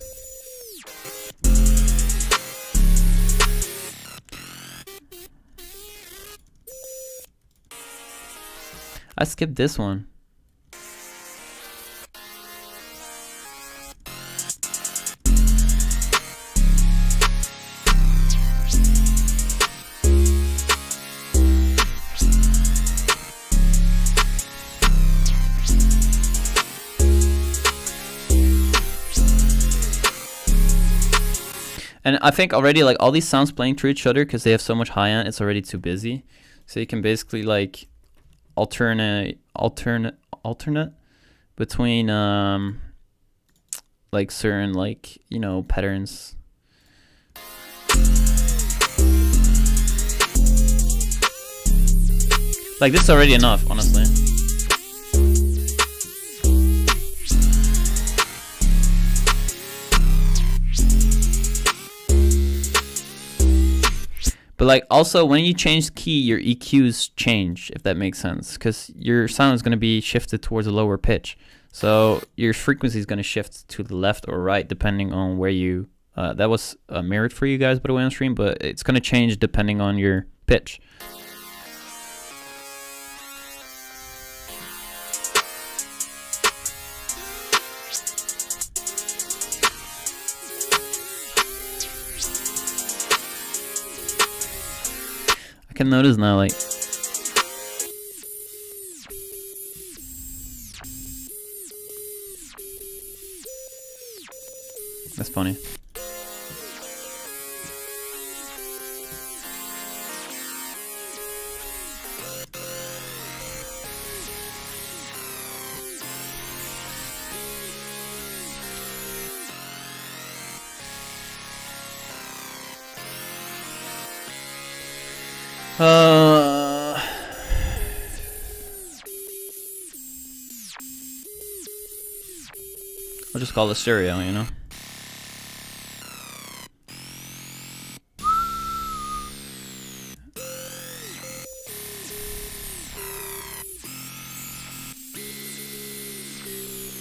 I skipped this one. And I think already like all these sounds playing through each other because they have so much high end, it's already too busy. So you can basically like alternate between like certain like, you know, patterns. Like this is already enough, honestly. But like also when you change key, your EQs change, if that makes sense, because your sound is going to be shifted towards a lower pitch. So your frequency is going to shift to the left or right depending on where you. That was mirrored for you guys by the way on stream, but it's going to change depending on your pitch. I can notice now, like that's funny. I'll just call it stereo, you know?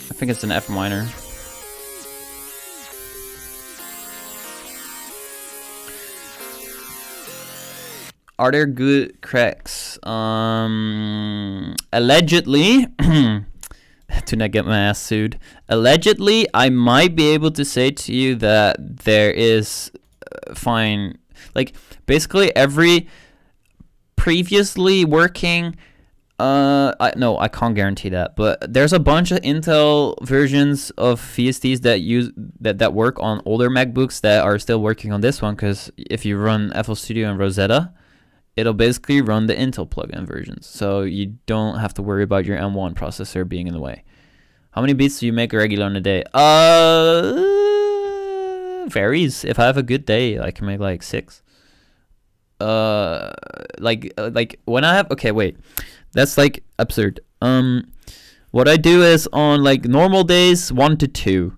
I think it's an F minor. Are there good cracks? Allegedly, to not get my ass sued. Allegedly, I might be able to say to you that there is fine. Like basically every previously working. No, I can't guarantee that. But there's a bunch of Intel versions of VSTs that use that work on older MacBooks that are still working on this one. Because if you run FL Studio and Rosetta, it'll basically run the Intel plugin versions. So you don't have to worry about your M1 processor being in the way. How many beats do you make regular in a day? Varies. If I have a good day, I can make like 6. Like when I have, okay, wait, that's like absurd. What I do is on like normal days, 1 to 2,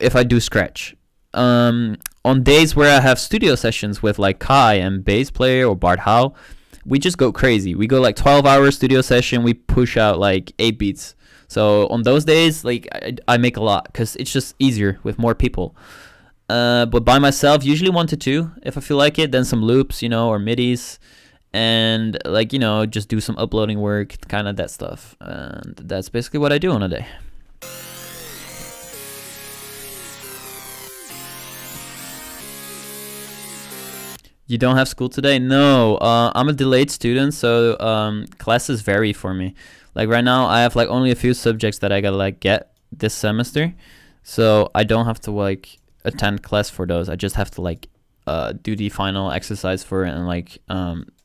if I do scratch. On days where I have studio sessions with like Kai and bass player or Bart Howe, we just go crazy. We go like 12-hour studio session. We push out like 8 beats. So on those days, like I make a lot because it's just easier with more people. But by myself, usually 1 to 2 if I feel like it. Then some loops, you know, or midis, and like, you know, just do some uploading work, kind of that stuff. And that's basically what I do on a day. You don't have school today? No, I'm a delayed student, so classes vary for me. Like right now, I have like only a few subjects that I gotta like get this semester, so I don't have to like attend class for those. I just have to like do the final exercise for it and like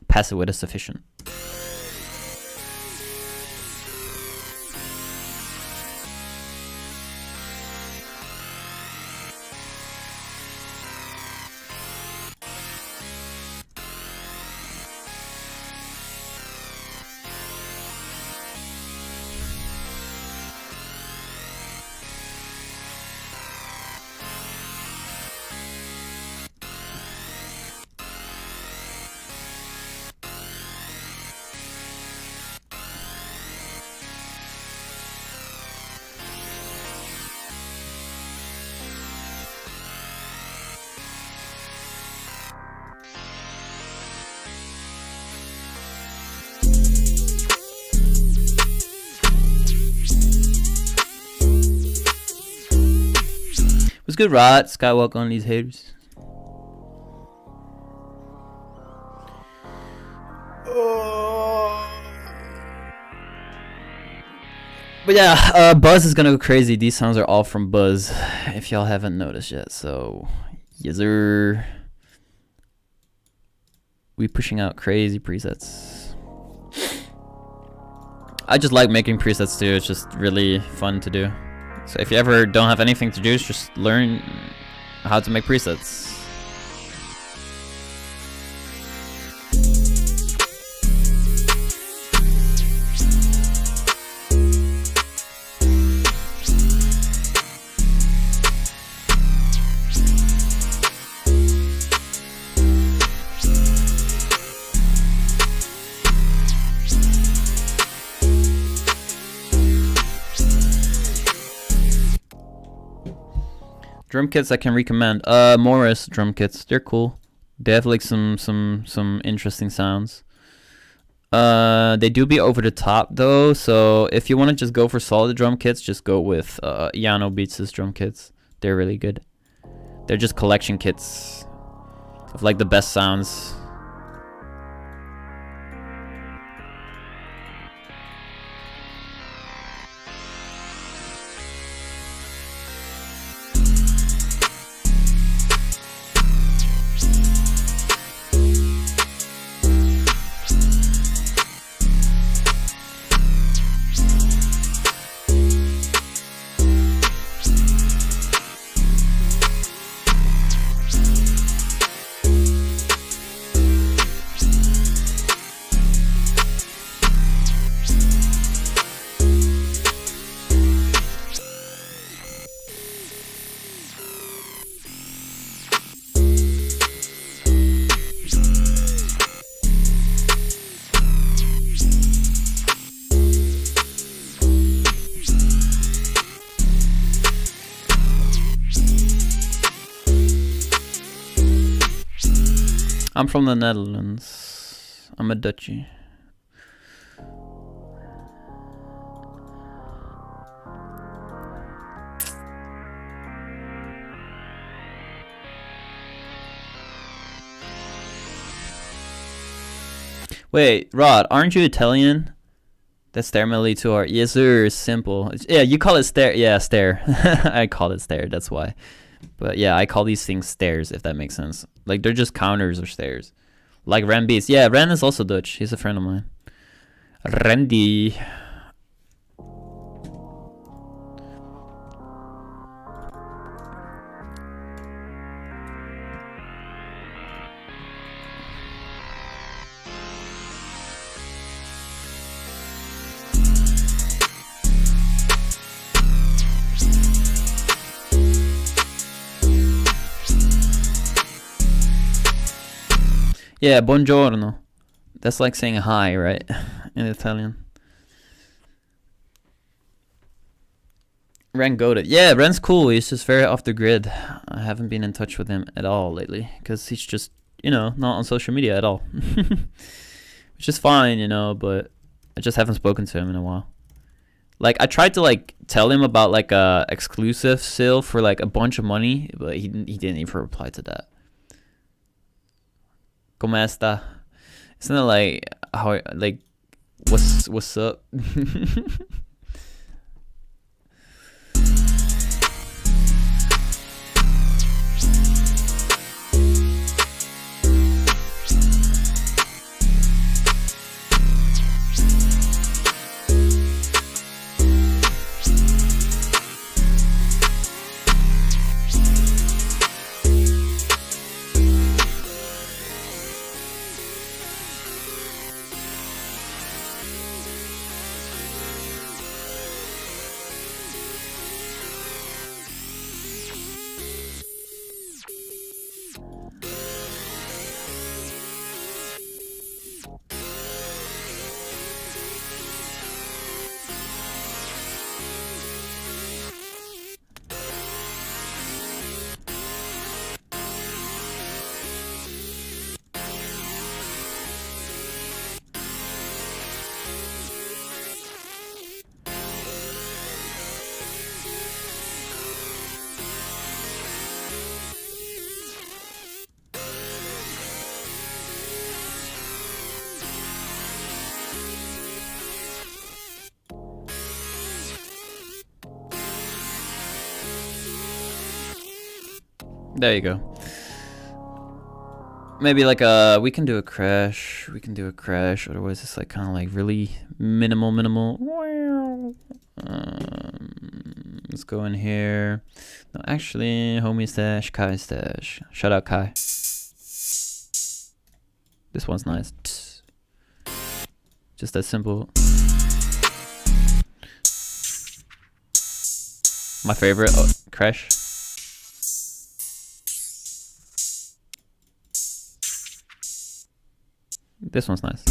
pass it with a sufficient. What's good, Rod? Skywalk on these haters. But yeah, Buzz is gonna go crazy. These sounds are all from Buzz, if y'all haven't noticed yet. So, yes sir. We pushing out crazy presets. I just like making presets too. It's just really fun to do. So if you ever don't have anything to do, just learn how to make presets. Drum kits I can recommend. Morris drum kits, they're cool. They have like some interesting sounds. They do be over the top though, so if you want to just go for solid drum kits, just go with Yano Beats' drum kits. They're really good. They're just collection kits of like the best sounds. I'm from the Netherlands. I'm a Dutchie. Wait, Rod, aren't you Italian? That's stair melody too hard. Yes, sir. Simple. Yeah, you call it stair. Yeah, stair. I call it stair. That's why. But yeah, I call these things stairs, if that makes sense. Like, they're just counters or stairs. Like Ren Beats. Yeah, Ren is also Dutch. He's a friend of mine. Randy. Yeah, buongiorno. That's like saying hi, right? In Italian. Ren goated. Yeah, Ren's cool. He's just very off the grid. I haven't been in touch with him at all lately because he's just, you know, not on social media at all. Which is fine, you know, but I just haven't spoken to him in a while. Like, I tried to like tell him about like a exclusive sale for like a bunch of money, but he didn't even reply to that. ¿Cómo está? Isn't it like how like what's up? There you go. Maybe like we can do a crash. We can do a crash. Otherwise, it's like kind of like really minimal. Let's go in here. No, actually, homie stash, Kai stash. Shout out Kai. This one's nice. Just that simple. My favorite. Oh, crash. This one's nice.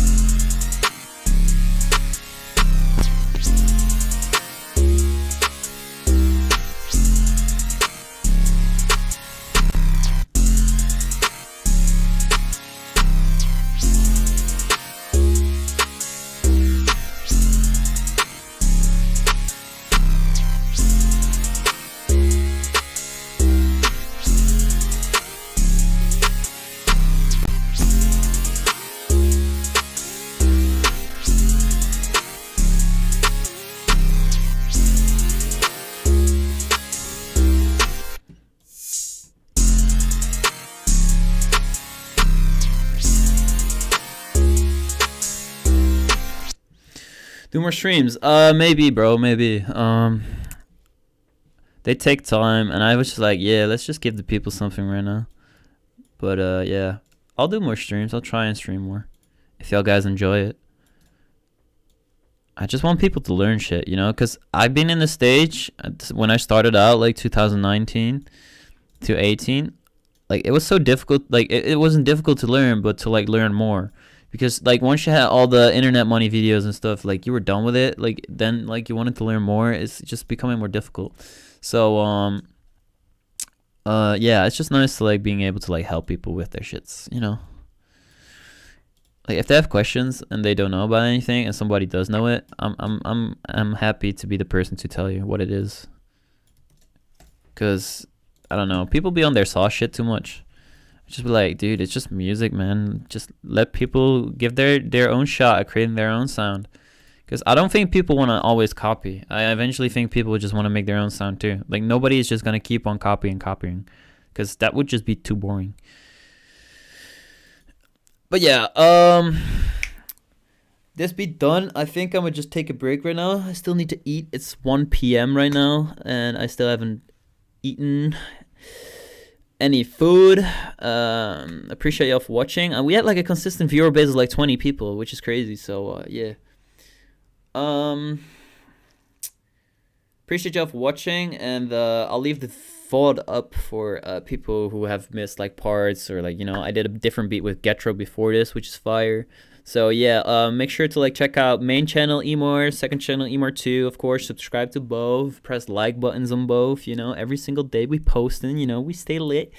Do more streams. Maybe, bro. Maybe. They take time, and I was just like, yeah, let's just give the people something right now. But yeah, I'll do more streams. I'll try and stream more if y'all guys enjoy it. I just want people to learn shit, you know, because I've been in the stage when I started out, like 2019 to 18. Like, it was so difficult. Like, it wasn't difficult to learn, but to like learn more. Because like once you had all the internet money videos and stuff, like you were done with it. Like then like you wanted to learn more. It's just becoming more difficult. So yeah, it's just nice to like being able to like help people with their shits, you know. Like if they have questions and they don't know about anything and somebody does know it, I'm happy to be the person to tell you what it is. Cause I don't know, people be on their sauce shit too much. Just be like, dude, it's just music, man. Just let people give their own shot at creating their own sound. Because I don't think people want to always copy. I eventually think people just want to make their own sound too. Like nobody is just going to keep on copying. Because that would just be too boring. But yeah, this be done. I think I'm going to just take a break right now. I still need to eat. It's 1 p.m. right now. And I still haven't eaten any food. Appreciate y'all for watching. We had like a consistent viewer base of like 20 people, which is crazy. So yeah. Appreciate y'all for watching, and I'll leave the VOD up for people who have missed like parts, or like, you know, I did a different beat with Getro before this, which is fire. So yeah, make sure to like check out main channel Emor, second channel Emor2, of course. Subscribe to both, press like buttons on both. You know, every single day we posting. You know, we stay lit.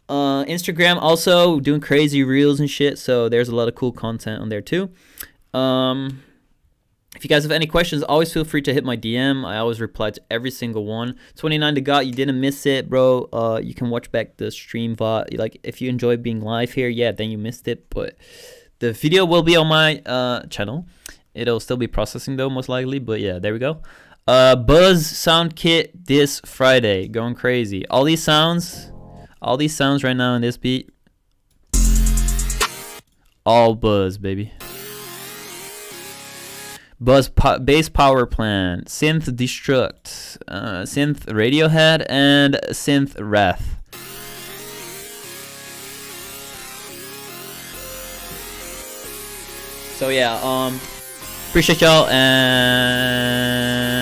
Instagram also doing crazy reels and shit. So there's a lot of cool content on there too. If you guys have any questions, always feel free to hit my DM. I always reply to every single one. 29 to got, you didn't miss it, bro. You can watch back the stream VOD. Like if you enjoy being live here, yeah, then you missed it, but the video will be on my channel. It'll still be processing though, most likely. But yeah, there we go. Buzz sound kit this Friday. Going crazy. All these sounds right now in this beat. All buzz, baby. Buzz bass power plant. Synth destruct. Synth Radiohead and synth Wrath. So yeah, appreciate y'all, and